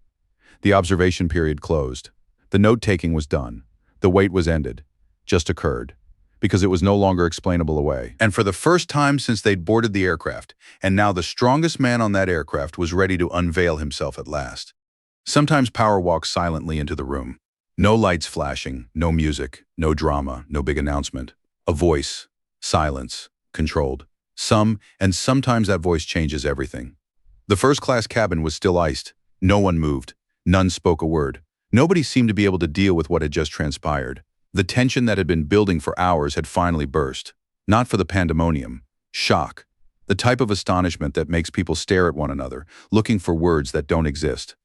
The observation period closed. The note-taking was done. The wait was ended. Just occurred. Because it was no longer explainable away. And for the first time since they'd boarded the aircraft, and now the strongest man on that aircraft was ready to unveil himself at last. Sometimes power walks silently into the room. No lights flashing, no music, no drama, no big announcement. A voice, silence, controlled. Sometimes that voice changes everything. The first-class cabin was still iced. No one moved. None spoke a word. Nobody seemed to be able to deal with what had just transpired. The tension that had been building for hours had finally burst. Not for the pandemonium. Shock. The type of astonishment that makes people stare at one another, looking for words that don't exist.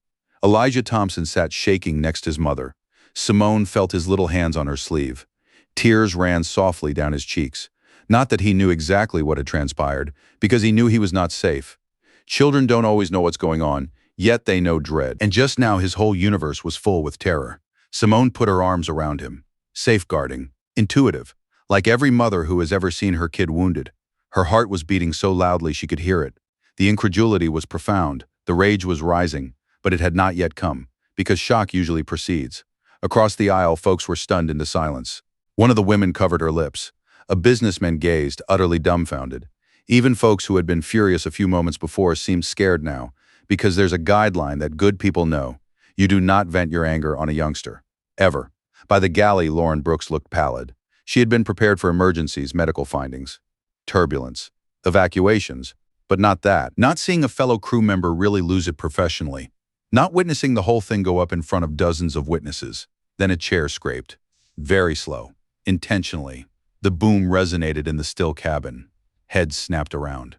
Elijah Thompson sat shaking next to his mother. Simone felt his little hands on her sleeve. Tears ran softly down his cheeks. Not that he knew exactly what had transpired, because he knew he was not safe. Children don't always know what's going on, yet they know dread. And just now his whole universe was full with terror. Simone put her arms around him. Safeguarding. Intuitive. Like every mother who has ever seen her kid wounded. Her heart was beating so loudly she could hear it. The incredulity was profound. The rage was rising. But it had not yet come, because shock usually precedes. Across the aisle, folks were stunned into silence. One of the women covered her lips. A businessman gazed, utterly dumbfounded. Even folks who had been furious a few moments before seemed scared now, because there's a guideline that good people know. You do not vent your anger on a youngster. Ever. By the galley, Lauren Brooks looked pallid. She had been prepared for emergencies, medical findings, turbulence, evacuations, but not that. Not seeing a fellow crew member really lose it professionally. Not witnessing the whole thing go up in front of dozens of witnesses. Then a chair scraped. Very slow. Intentionally. The boom resonated in the still cabin. Heads snapped around.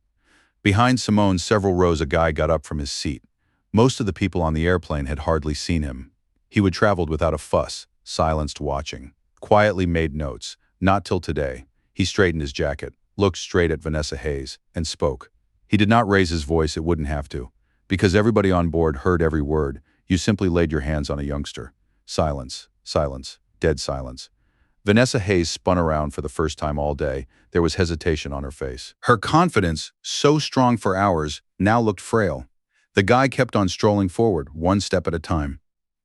Behind Simone, several rows, a guy got up from his seat. Most of the people on the airplane had hardly seen him. He would traveled without a fuss, silenced watching. Quietly made notes. Not till today. He straightened his jacket, looked straight at Vanessa Hayes, and spoke. He did not raise his voice, it wouldn't have to. Because everybody on board heard every word. You simply laid your hands on a youngster. Silence, silence, dead silence. Vanessa Hayes spun around for the first time all day. There was hesitation on her face. Her confidence, so strong for hours, now looked frail. The guy kept on strolling forward, one step at a time.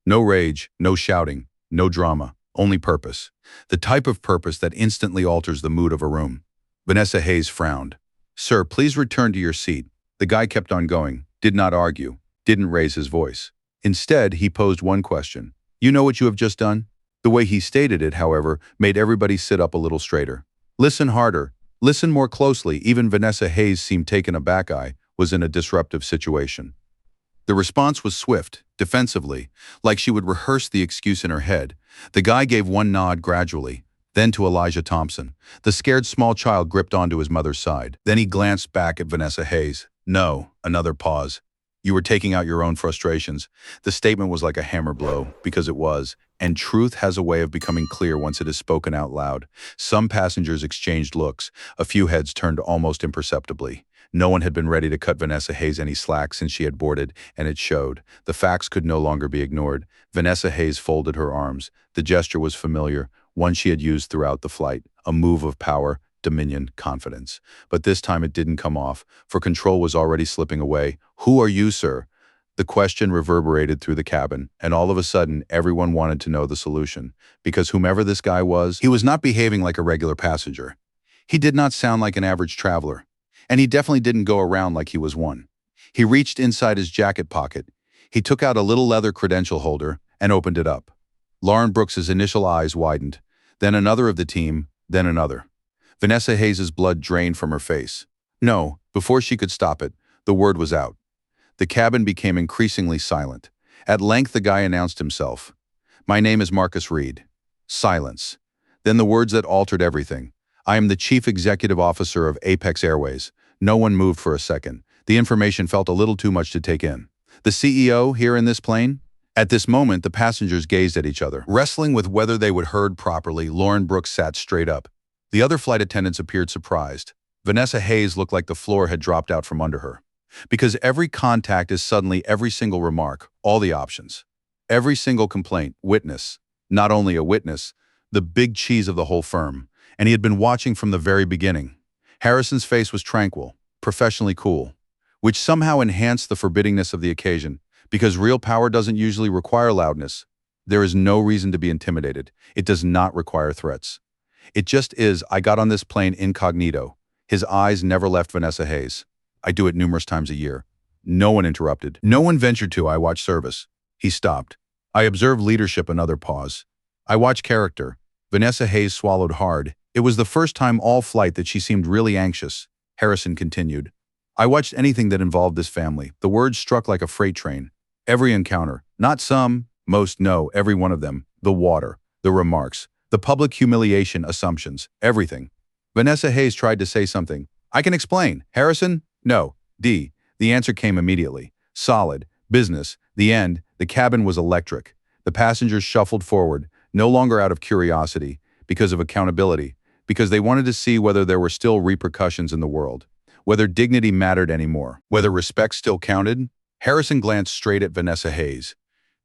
No rage, no shouting, no drama, only purpose. The type of purpose that instantly alters the mood of a room. Vanessa Hayes frowned. "Sir, please return to your seat." The guy kept on going, did not argue, didn't raise his voice. Instead, he posed one question. "You know what you have just done?" The way he stated it, however, made everybody sit up a little straighter. Listen harder. Listen more closely. Even Vanessa Hayes seemed taken aback. I was in a disruptive situation. The response was swift, defensively, like she would rehearse the excuse in her head. The guy gave one nod gradually, then to Elijah Thompson. The scared small child gripped onto his mother's side. Then he glanced back at Vanessa Hayes. "No," another pause. "You were taking out your own frustrations." The statement was like a hammer blow, because it was, and truth has a way of becoming clear once it is spoken out loud. Some passengers exchanged looks. A few heads turned almost imperceptibly. No one had been ready to cut Vanessa Hayes any slack since she had boarded, and it showed. The facts could no longer be ignored. Vanessa Hayes folded her arms. The gesture was familiar, one she had used throughout the flight, a move of power, dominion, confidence. But this time it didn't come off, for control was already slipping away. "Who are you, sir?" The question reverberated through the cabin, and all of a sudden, everyone wanted to know the solution. Because whomever this guy was, he was not behaving like a regular passenger. He did not sound like an average traveler. And he definitely didn't go around like he was one. He reached inside his jacket pocket. He took out a little leather credential holder and opened it up. Lauren Brooks's initial eyes widened, then another of the team, then another. Vanessa Hayes's blood drained from her face. No, before she could stop it, the word was out. The cabin became increasingly silent. At length the guy announced himself. "My name is Marcus Reed." Silence. Then the words that altered everything. "I am the Chief Executive Officer of Apex Airways." No one moved for a second. The information felt a little too much to take in. "The CEO here in this plane?" At this moment, the passengers gazed at each other. Wrestling with whether they would heard properly, Lauren Brooks sat straight up. The other flight attendants appeared surprised. Vanessa Hayes looked like the floor had dropped out from under her. Because every contact is suddenly every single remark, all the options. Every single complaint, witness. Not only a witness, the big cheese of the whole firm. And he had been watching from the very beginning. Harrison's face was tranquil, professionally cool, which somehow enhanced the forbiddingness of the occasion. Because real power doesn't usually require loudness. There is no reason to be intimidated. It does not require threats. It just is. I got on this plane incognito. His eyes never left Vanessa Hayes. I do it numerous times a year. No one interrupted. No one ventured to. I watch service. He stopped. I observed leadership. Another pause. I watch character. Vanessa Hayes swallowed hard. It was the first time all flight that she seemed really anxious. Harrison continued. I watched anything that involved this family. The words struck like a freight train. Every encounter. Not some, most, no, every one of them. The water, the remarks, the public humiliation, assumptions, everything. Vanessa Hayes tried to say something. I can explain. Harrison? No. D. The answer came immediately. Solid. Business. The end. The cabin was electric. The passengers shuffled forward, no longer out of curiosity, because of accountability, because they wanted to see whether there were still repercussions in the world, whether dignity mattered anymore, whether respect still counted. Harrison glanced straight at Vanessa Hayes.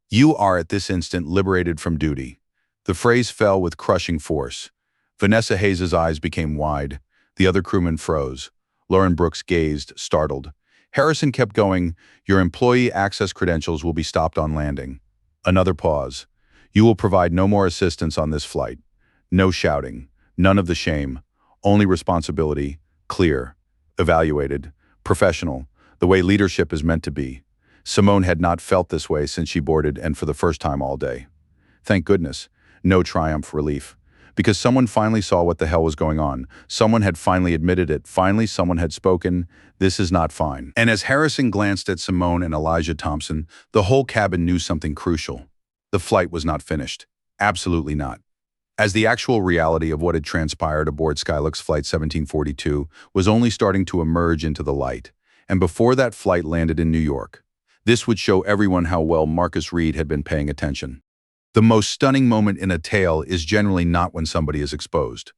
You are at this instant liberated from duty. The phrase fell with crushing force. Vanessa Hayes's eyes became wide. The other crewmen froze. Lauren Brooks gazed, startled. Harrison kept going. Your employee access credentials will be stopped on landing. Another pause. You will provide no more assistance on this flight. No shouting. None of the shame. Only responsibility. Clear. Evaluated. Professional. The way leadership is meant to be. Simone had not felt this way since she boarded, and for the first time all day. Thank goodness. No triumph, relief. Because someone finally saw what the hell was going on. Someone had finally admitted it. Finally, someone had spoken. This is not fine. And as Harrison glanced at Simone and Elijah Thompson, the whole cabin knew something crucial. The flight was not finished. Absolutely not. As the actual reality of what had transpired aboard Skyluxx Flight 1742 was only starting to emerge into the light, and before that flight landed in New York, this would show everyone how well Marcus Reed had been paying attention. The most stunning moment in a tale is generally not when somebody is exposed.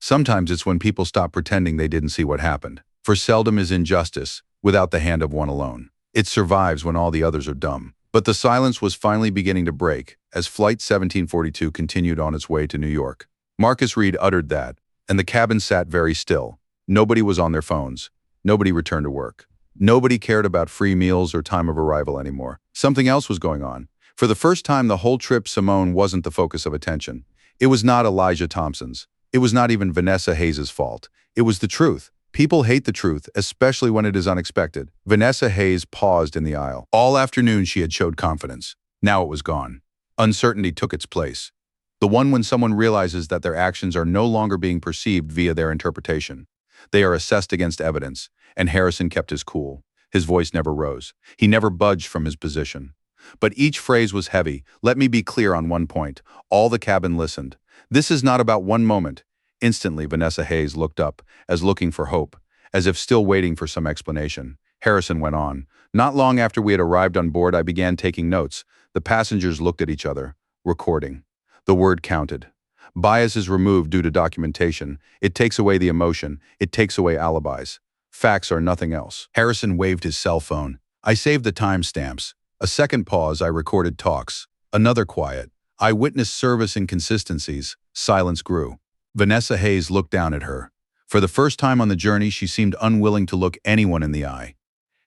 Sometimes it's when people stop pretending they didn't see what happened. For seldom is injustice without the hand of one alone. It survives when all the others are dumb. But the silence was finally beginning to break as Flight 1742 continued on its way to New York. Marcus Reed uttered that, and the cabin sat very still. Nobody was on their phones. Nobody returned to work. Nobody cared about free meals or time of arrival anymore. Something else was going on. For the first time the whole trip, Simone wasn't the focus of attention. It was not Elijah Thompson's. It was not even Vanessa Hayes' fault. It was the truth. People hate the truth, especially when it is unexpected. Vanessa Hayes paused in the aisle. All afternoon she had showed confidence. Now it was gone. Uncertainty took its place. The one when someone realizes that their actions are no longer being perceived via their interpretation. They are assessed against evidence, and Harrison kept his cool. His voice never rose. He never budged from his position. But each phrase was heavy. Let me be clear on one point. All the cabin listened. This is not about one moment. Instantly, Vanessa Hayes looked up, as looking for hope, as if still waiting for some explanation. Harrison went on. Not long after we had arrived on board, I began taking notes. The passengers looked at each other, recording. The word counted. Bias is removed due to documentation. It takes away the emotion. It takes away alibis. Facts are nothing else. Harrison waved his cell phone. I saved the timestamps. A second pause, I recorded talks. Another quiet. I witnessed service inconsistencies. Silence grew. Vanessa Hayes looked down at her. For the first time on the journey, she seemed unwilling to look anyone in the eye.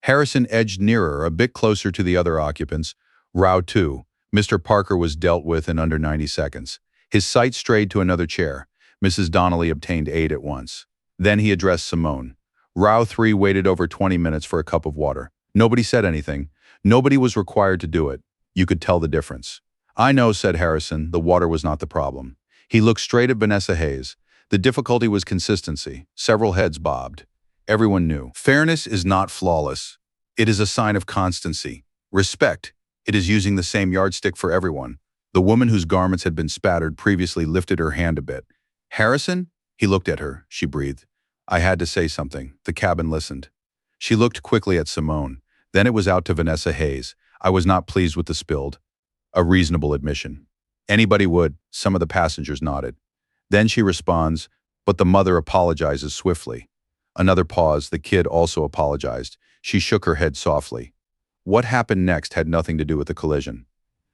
Harrison edged nearer, a bit closer to the other occupants. Row 2. Mr. Parker was dealt with in under 90 seconds. His sight strayed to another chair. Mrs. Donnelly obtained aid at once. Then he addressed Simone. Row 3 waited over 20 minutes for a cup of water. Nobody said anything. Nobody was required to do it. You could tell the difference. I know, said Harrison, the water was not the problem. He looked straight at Vanessa Hayes. The difficulty was consistency. Several heads bobbed. Everyone knew. Fairness is not flawless. It is a sign of constancy. Respect. It is using the same yardstick for everyone. The woman whose garments had been spattered previously lifted her hand a bit. Harrison? He looked at her. She breathed. I had to say something. The cabin listened. She looked quickly at Simone. Then it was out to Vanessa Hayes. I was not pleased with the spilled. A reasonable admission. Anybody would. Some of the passengers nodded. Then she responds, but the mother apologizes swiftly. Another pause. The kid also apologized. She shook her head softly. What happened next had nothing to do with the collision.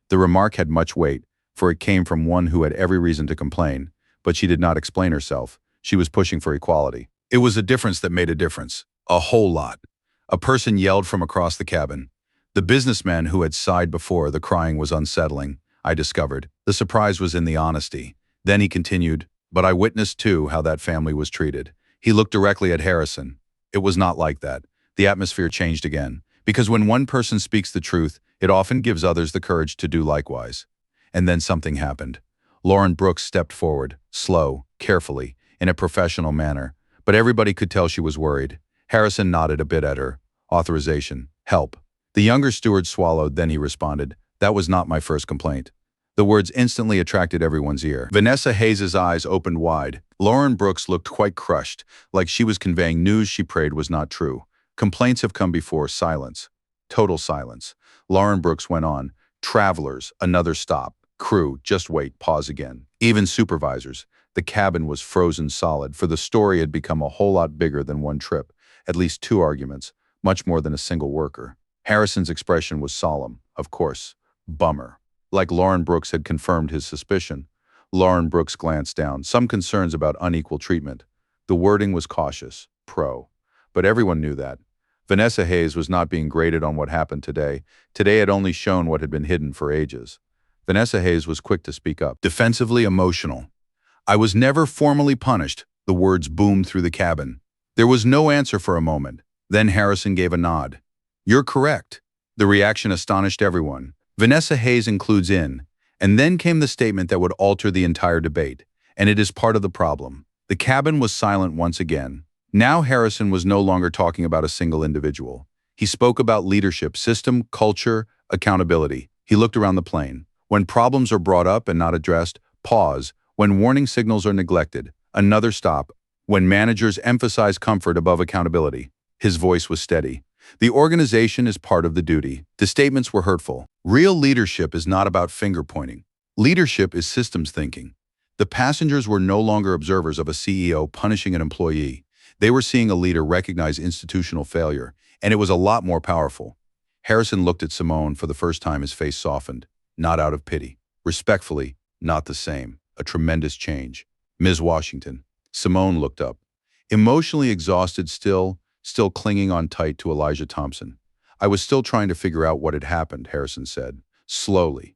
The remark had much weight, for it came from one who had every reason to complain, but she did not explain herself. She was pushing for equality. It was a difference that made a difference. A whole lot. A person yelled from across the cabin. The businessman who had sighed before, the crying was unsettling, I discovered. The surprise was in the honesty. Then he continued, but I witnessed too how that family was treated. He looked directly at Harrison. It was not like that. The atmosphere changed again. Because when one person speaks the truth, it often gives others the courage to do likewise. And then something happened. Lauren Brooks stepped forward, slow, carefully, in a professional manner, but everybody could tell she was worried. Harrison nodded a bit at her. Authorization. Help. The younger steward swallowed, then he responded, that was not my first complaint. The words instantly attracted everyone's ear. Vanessa Hayes' eyes opened wide. Lauren Brooks looked quite crushed, like she was conveying news she prayed was not true. Complaints have come before. Silence. Total silence. Lauren Brooks went on. Travelers, another stop. Crew, just wait, pause again. Even supervisors. The cabin was frozen solid, for the story had become a whole lot bigger than one trip. At least 2 arguments, much more than a single worker. Harrison's expression was solemn, of course. Bummer. Like Lauren Brooks had confirmed his suspicion. Lauren Brooks glanced down, some concerns about unequal treatment. The wording was cautious, pro. But everyone knew that. Vanessa Hayes was not being graded on what happened today. Today had only shown what had been hidden for ages. Vanessa Hayes was quick to speak up. Defensively emotional. I was never formally punished. The words boomed through the cabin. There was no answer for a moment. Then Harrison gave a nod. You're correct. The reaction astonished everyone. Vanessa Hayes includes in. And then came the statement that would alter the entire debate. And it is part of the problem. The cabin was silent once again. Now Harrison was no longer talking about a single individual. He spoke about leadership, system, culture, accountability. He looked around the plane. When problems are brought up and not addressed, pause. When warning signals are neglected, another stop. When managers emphasize comfort above accountability. His voice was steady. The organization is part of the duty. The statements were hurtful. Real leadership is not about finger-pointing. Leadership is systems thinking. The passengers were no longer observers of a CEO punishing an employee. They were seeing a leader recognize institutional failure, and it was a lot more powerful. Harrison looked at Simone. For the first time, his face softened, not out of pity. Respectfully, not the same. A tremendous change. Ms. Washington. Simone looked up. Emotionally exhausted still clinging on tight to Elijah Thompson. I was still trying to figure out what had happened, Harrison said, slowly.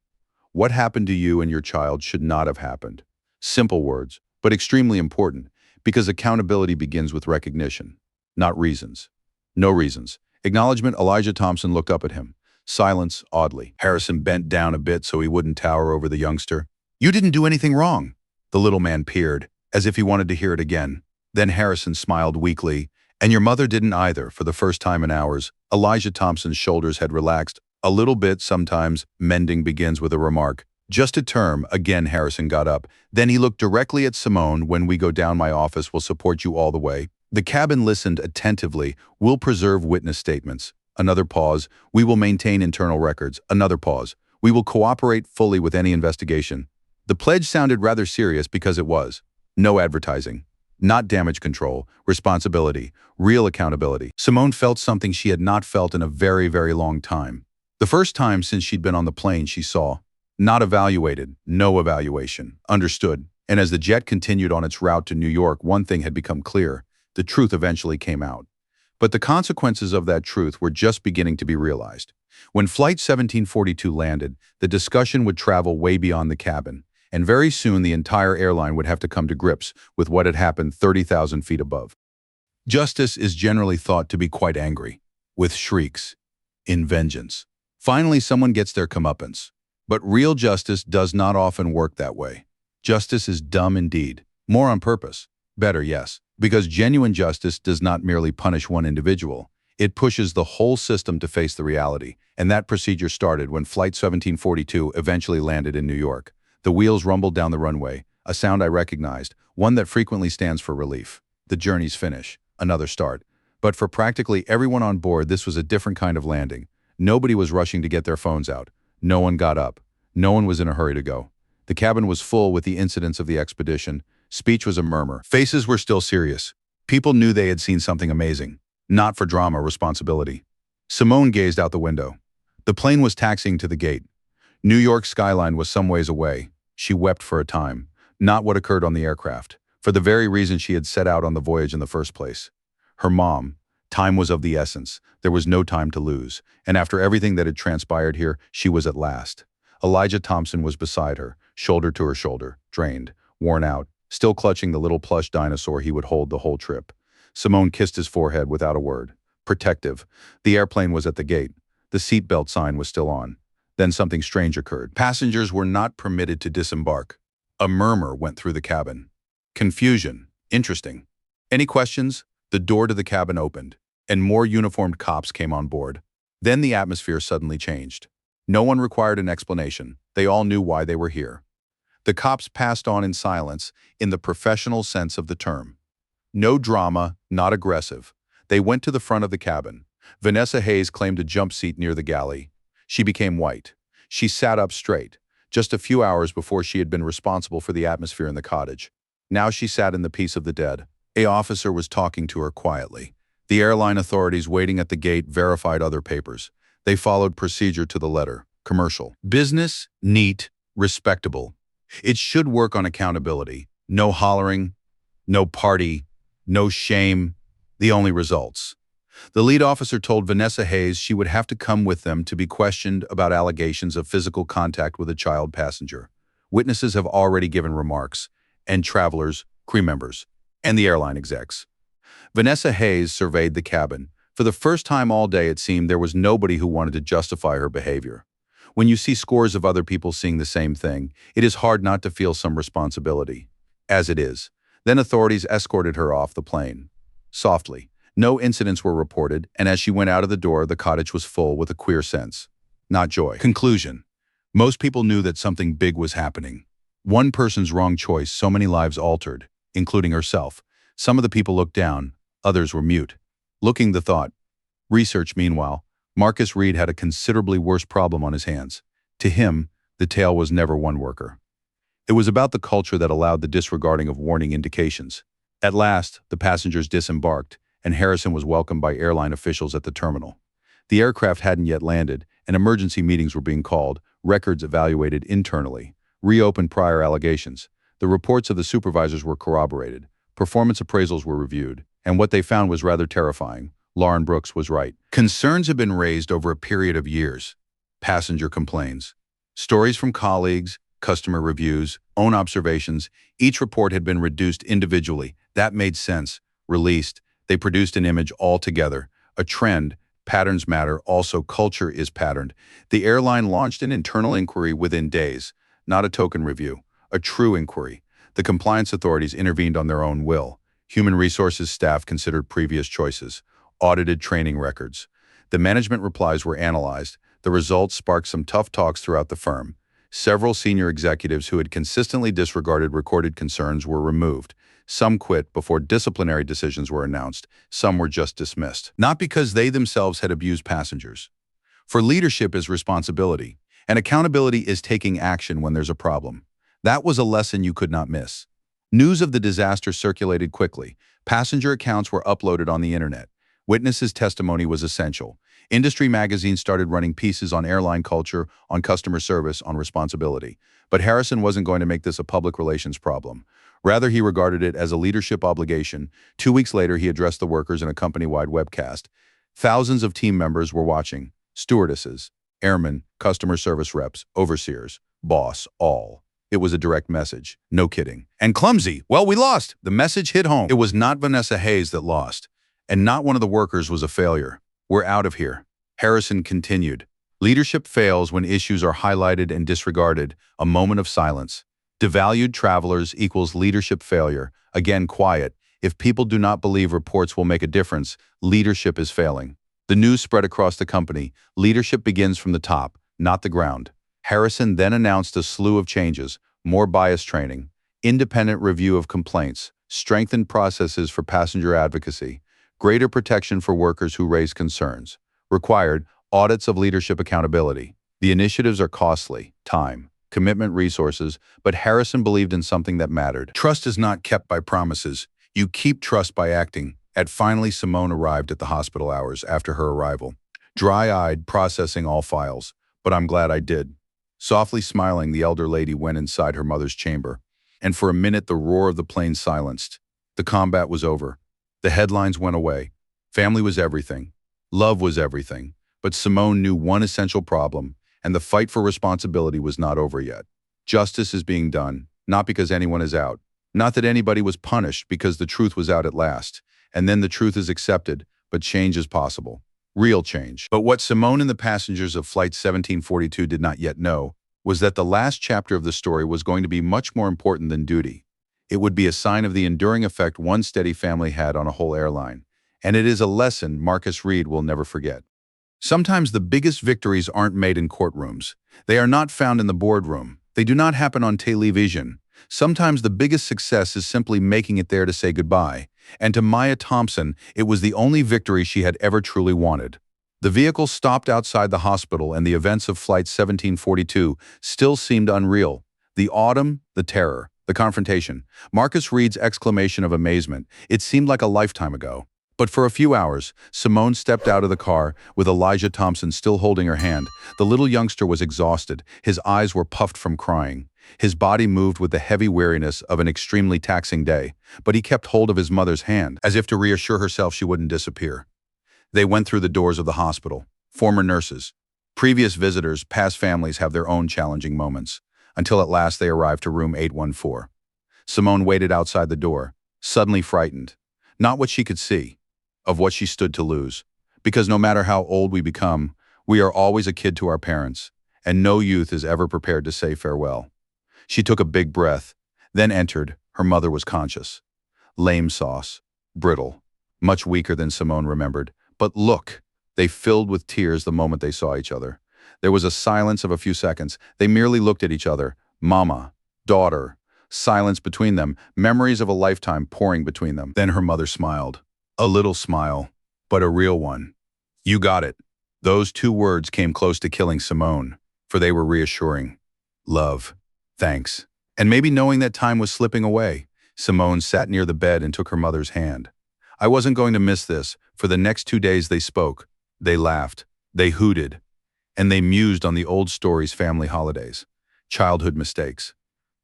What happened to you and your child should not have happened. Simple words, but extremely important, because accountability begins with recognition, not reasons. No reasons. Acknowledgement. Elijah Thompson looked up at him. Silence, oddly. Harrison bent down a bit so he wouldn't tower over the youngster. You didn't do anything wrong. The little man peered, as if he wanted to hear it again. Then Harrison smiled weakly. And your mother didn't either. For the first time in hours, Elijah Thompson's shoulders had relaxed. A little bit, sometimes. Mending begins with a remark. Just a term. Again, Harrison got up. Then he looked directly at Simone. When we go down, my office will support you all the way. The cabin listened attentively. We'll preserve witness statements. Another pause. We will maintain internal records. Another pause. We will cooperate fully with any investigation. The pledge sounded rather serious because it was. No advertising. Not damage control. Responsibility. Real accountability. Simone felt something she had not felt in a very, very long time. The first time since she'd been on the plane, she saw. Not evaluated. No evaluation. Understood. And as the jet continued on its route to New York, one thing had become clear. The truth eventually came out. But the consequences of that truth were just beginning to be realized. When Flight 1742 landed, the discussion would travel way beyond the cabin, and very soon the entire airline would have to come to grips with what had happened 30,000 feet above. Justice is generally thought to be quite angry, with shrieks, in vengeance. Finally, someone gets their comeuppance. But real justice does not often work that way. Justice is dumb indeed. More on purpose. Better, yes. Because genuine justice does not merely punish one individual. It pushes the whole system to face the reality. And that procedure started when Flight 1742 eventually landed in New York. The wheels rumbled down the runway, a sound I recognized, one that frequently stands for relief. The journey's finish. Another start. But for practically everyone on board, this was a different kind of landing. Nobody was rushing to get their phones out. No one got up. No one was in a hurry to go. The cabin was full with the incidents of the expedition. Speech was a murmur. Faces were still serious. People knew they had seen something amazing. Not for drama, responsibility. Simone gazed out the window. The plane was taxiing to the gate. New York's skyline was some ways away. She wept for a time. Not what occurred on the aircraft. For the very reason she had set out on the voyage in the first place. Her mom. Time was of the essence. There was no time to lose. And after everything that had transpired here, she was at last. Elijah Thompson was beside her, shoulder to her shoulder, drained, worn out, still clutching the little plush dinosaur he would hold the whole trip. Simone kissed his forehead without a word. Protective. The airplane was at the gate. The seatbelt sign was still on. Then something strange occurred. Passengers were not permitted to disembark. A murmur went through the cabin. Confusion. Interesting. Any questions? The door to the cabin opened, and more uniformed cops came on board. Then the atmosphere suddenly changed. No one required an explanation. They all knew why they were here. The cops passed on in silence, in the professional sense of the term. No drama, not aggressive. They went to the front of the cabin. Vanessa Hayes claimed a jump seat near the galley. She became white. She sat up straight. Just a few hours before she had been responsible for the atmosphere in the cottage. Now she sat in the peace of the dead. An officer was talking to her quietly. The airline authorities waiting at the gate verified other papers. They followed procedure to the letter. Commercial. Business, neat, respectable. It should work on accountability. No hollering, no party, no shame. The only results. The lead officer told Vanessa Hayes she would have to come with them to be questioned about allegations of physical contact with a child passenger. Witnesses have already given remarks, and travelers, crew members, and the airline execs. Vanessa Hayes surveyed the cabin. For the first time all day, it seemed there was nobody who wanted to justify her behavior. When you see scores of other people seeing the same thing, it is hard not to feel some responsibility. As it is. Then authorities escorted her off the plane. Softly. No incidents were reported, and as she went out of the door, the cottage was full with a queer sense. Not joy. Conclusion. Most people knew that something big was happening. One person's wrong choice, so many lives altered, including herself. Some of the people looked down, others were mute. Looking the thought. Research, meanwhile. Marcus Reed had a considerably worse problem on his hands. To him, the tale was never one worker. It was about the culture that allowed the disregarding of warning indications. At last, the passengers disembarked, and Harrison was welcomed by airline officials at the terminal. The aircraft hadn't yet landed, and emergency meetings were being called, records evaluated internally, reopened prior allegations. The reports of the supervisors were corroborated. Performance appraisals were reviewed. And what they found was rather terrifying. Lauren Brooks was right. Concerns have been raised over a period of years. Passenger complaints. Stories from colleagues, customer reviews, own observations. Each report had been reduced individually. That made sense. Released. They produced an image altogether. A trend. Patterns matter. Also, culture is patterned. The airline launched an internal inquiry within days. Not a token review. A true inquiry. The compliance authorities intervened on their own will. Human resources staff considered previous choices. Audited training records. The management replies were analyzed. The results sparked some tough talks throughout the firm. Several senior executives who had consistently disregarded recorded concerns were removed. Some quit before disciplinary decisions were announced. Some were just dismissed. Not because they themselves had abused passengers. For leadership is responsibility, and accountability is taking action when there's a problem. That was a lesson you could not miss. News of the disaster circulated quickly. Passenger accounts were uploaded on the internet. Witnesses' testimony was essential. Industry magazines started running pieces on airline culture, on customer service, on responsibility. But Harrison wasn't going to make this a public relations problem. Rather, he regarded it as a leadership obligation. 2 weeks later, he addressed the workers in a company-wide webcast. Thousands of team members were watching. Stewardesses, airmen, customer service reps, overseers, boss, all. It was a direct message. No kidding. And clumsy. Well, we lost. The message hit home. It was not Vanessa Hayes that lost. And not one of the workers was a failure. We're out of here. Harrison continued. Leadership fails when issues are highlighted and disregarded. A moment of silence. Devalued travelers equals leadership failure. Again, quiet. If people do not believe reports will make a difference, leadership is failing. The news spread across the company. Leadership begins from the top, not the ground. Harrison then announced a slew of changes. More bias training, independent review of complaints, strengthened processes for passenger advocacy, greater protection for workers who raise concerns. Required, audits of leadership accountability. The initiatives are costly, time, commitment, resources, but Harrison believed in something that mattered. Trust is not kept by promises. You keep trust by acting. Finally, Simone arrived at the hospital hours after her arrival. Dry-eyed, processing all files. But I'm glad I did. Softly smiling, the elder lady went inside her mother's chamber. And for a minute, the roar of the plane silenced. The combat was over. The headlines went away. Family was everything. Love was everything. But Simone knew one essential problem, and the fight for responsibility was not over yet. Justice is being done, not because anyone is out. Not that anybody was punished, because the truth was out at last. And then the truth is accepted, but change is possible. Real change. But what Simone and the passengers of Flight 1742 did not yet know was that the last chapter of the story was going to be much more important than duty. It would be a sign of the enduring effect one steady family had on a whole airline. And it is a lesson Marcus Reed will never forget. Sometimes the biggest victories aren't made in courtrooms. They are not found in the boardroom. They do not happen on television. Sometimes the biggest success is simply making it there to say goodbye. And to Maya Thompson, it was the only victory she had ever truly wanted. The vehicle stopped outside the hospital, and the events of Flight 1742 still seemed unreal. The autumn, the terror, the confrontation. Marcus Reed's exclamation of amazement. It seemed like a lifetime ago. But for a few hours, Simone stepped out of the car, with Elijah Thompson still holding her hand. The little youngster was exhausted. His eyes were puffed from crying. His body moved with the heavy weariness of an extremely taxing day, but he kept hold of his mother's hand, as if to reassure herself she wouldn't disappear. They went through the doors of the hospital. Former nurses, previous visitors, past families have their own challenging moments, until at last they arrived to room 814. Simone waited outside the door, suddenly frightened. Not what she could see, of what she stood to lose. Because no matter how old we become, we are always a kid to our parents, and no youth is ever prepared to say farewell. She took a big breath, then entered. Her mother was conscious. Lame sauce, brittle, much weaker than Simone remembered. But look, they filled with tears the moment they saw each other. There was a silence of a few seconds. They merely looked at each other. Mama, daughter, silence between them, memories of a lifetime pouring between them. Then her mother smiled. A little smile, but a real one. You got it. Those two words came close to killing Simone, for they were reassuring. Love. Thanks. And maybe knowing that time was slipping away, Simone sat near the bed and took her mother's hand. I wasn't going to miss this. For the next 2 days they spoke. They laughed. They hooted. And they mused on the old stories, family holidays, childhood mistakes,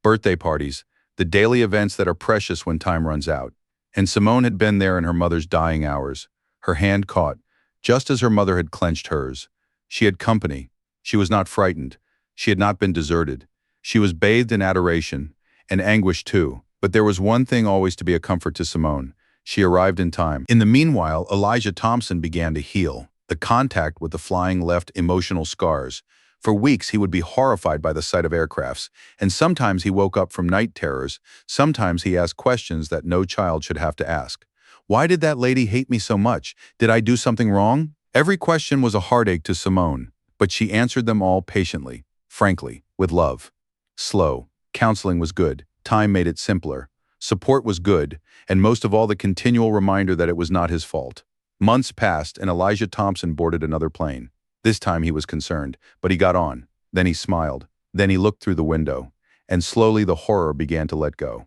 birthday parties, the daily events that are precious when time runs out. And Simone had been there in her mother's dying hours, her hand caught, just as her mother had clenched hers. She had company. She was not frightened. She had not been deserted. She was bathed in adoration, and anguish too. But there was one thing always to be a comfort to Simone. She arrived in time. In the meanwhile, Elijah Thompson began to heal. The contact with the flying left emotional scars. For weeks, he would be horrified by the sight of aircrafts, and sometimes he woke up from night terrors. Sometimes he asked questions that no child should have to ask. Why did that lady hate me so much? Did I do something wrong? Every question was a heartache to Simone, but she answered them all patiently, frankly, with love. Slow. Counseling was good. Time made it simpler. Support was good, and most of all the continual reminder that it was not his fault. Months passed, and Elijah Thompson boarded another plane. This time he was concerned, but he got on. Then he smiled. Then he looked through the window, and slowly the horror began to let go.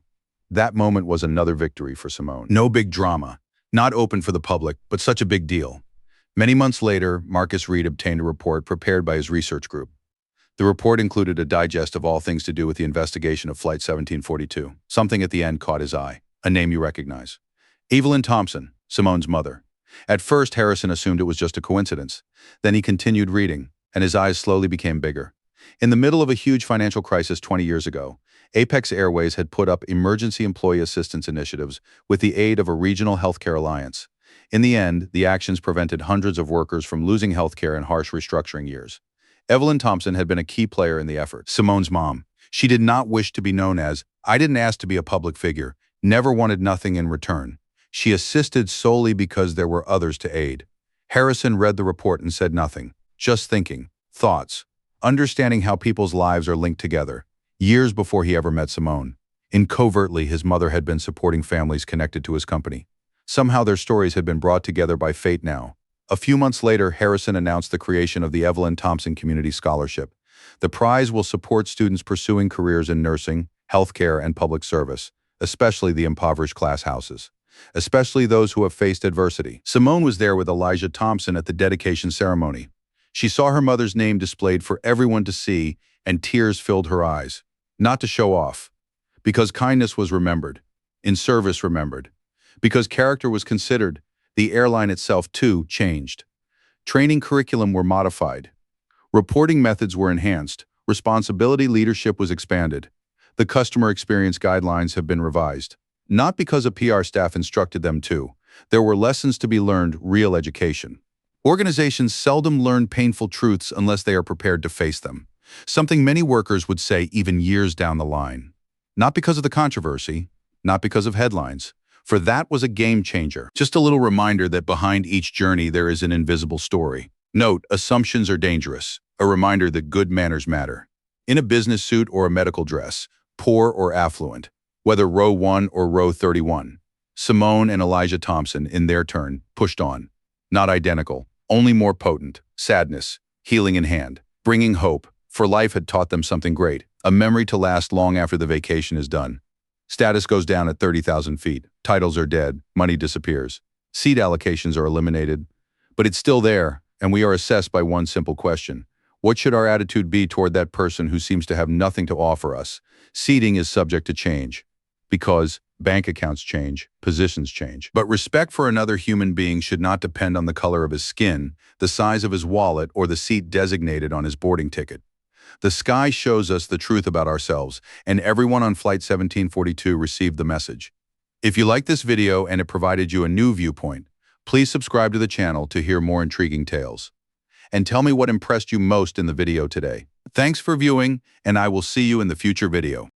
That moment was another victory for Simone. No big drama, not open for the public, but such a big deal. Many months later, Marcus Reed obtained a report prepared by his research group. The report included a digest of all things to do with the investigation of Flight 1742. Something at the end caught his eye, a name you recognize. Evelyn Thompson, Simone's mother. At first, Harrison assumed it was just a coincidence. Then he continued reading, and his eyes slowly became bigger. In the middle of a huge financial crisis 20 years ago, Apex Airways had put up emergency employee assistance initiatives with the aid of a regional healthcare alliance. In the end, the actions prevented hundreds of workers from losing healthcare in harsh restructuring years. Evelyn Thompson had been a key player in the effort. Simone's mom. She did not wish to be known as, "I didn't ask to be a public figure," never wanted nothing in return. She assisted solely because there were others to aid. Harrison read the report and said nothing, just thinking, thoughts, understanding how people's lives are linked together. Years before he ever met Simone, covertly his mother had been supporting families connected to his company. Somehow their stories had been brought together by fate now. A few months later, Harrison announced the creation of the Evelyn Thompson Community Scholarship. The prize will support students pursuing careers in nursing, healthcare, and public service, especially the impoverished class houses. Especially those who have faced adversity. Simone was there with Elijah Thompson at the dedication ceremony. She saw her mother's name displayed for everyone to see, and tears filled her eyes. Not to show off. Because kindness was remembered. In service remembered. Because character was considered. The airline itself, too, changed. Training curriculum were modified. Reporting methods were enhanced. Responsibility leadership was expanded. The customer experience guidelines have been revised. Not because a PR staff instructed them to. There were lessons to be learned, real education. Organizations seldom learn painful truths unless they are prepared to face them. Something many workers would say even years down the line. Not because of the controversy, not because of headlines, for that was a game changer. Just a little reminder that behind each journey there is an invisible story. Note, assumptions are dangerous. A reminder that good manners matter. In a business suit or a medical dress, poor or affluent, whether row 1 or row 31. Simone and Elijah Thompson, in their turn, pushed on. Not identical, only more potent. Sadness, healing in hand, bringing hope, for life had taught them something great, a memory to last long after the vacation is done. Status goes down at 30,000 feet. Titles are dead. Money disappears. Seat allocations are eliminated. But it's still there, and we are assessed by one simple question. What should our attitude be toward that person who seems to have nothing to offer us? Seating is subject to change. Because bank accounts change, positions change. But respect for another human being should not depend on the color of his skin, the size of his wallet, or the seat designated on his boarding ticket. The sky shows us the truth about ourselves, and everyone on Flight 1742 received the message. If you liked this video and it provided you a new viewpoint, please subscribe to the channel to hear more intriguing tales. And tell me what impressed you most in the video today. Thanks for viewing, and I will see you in the future video.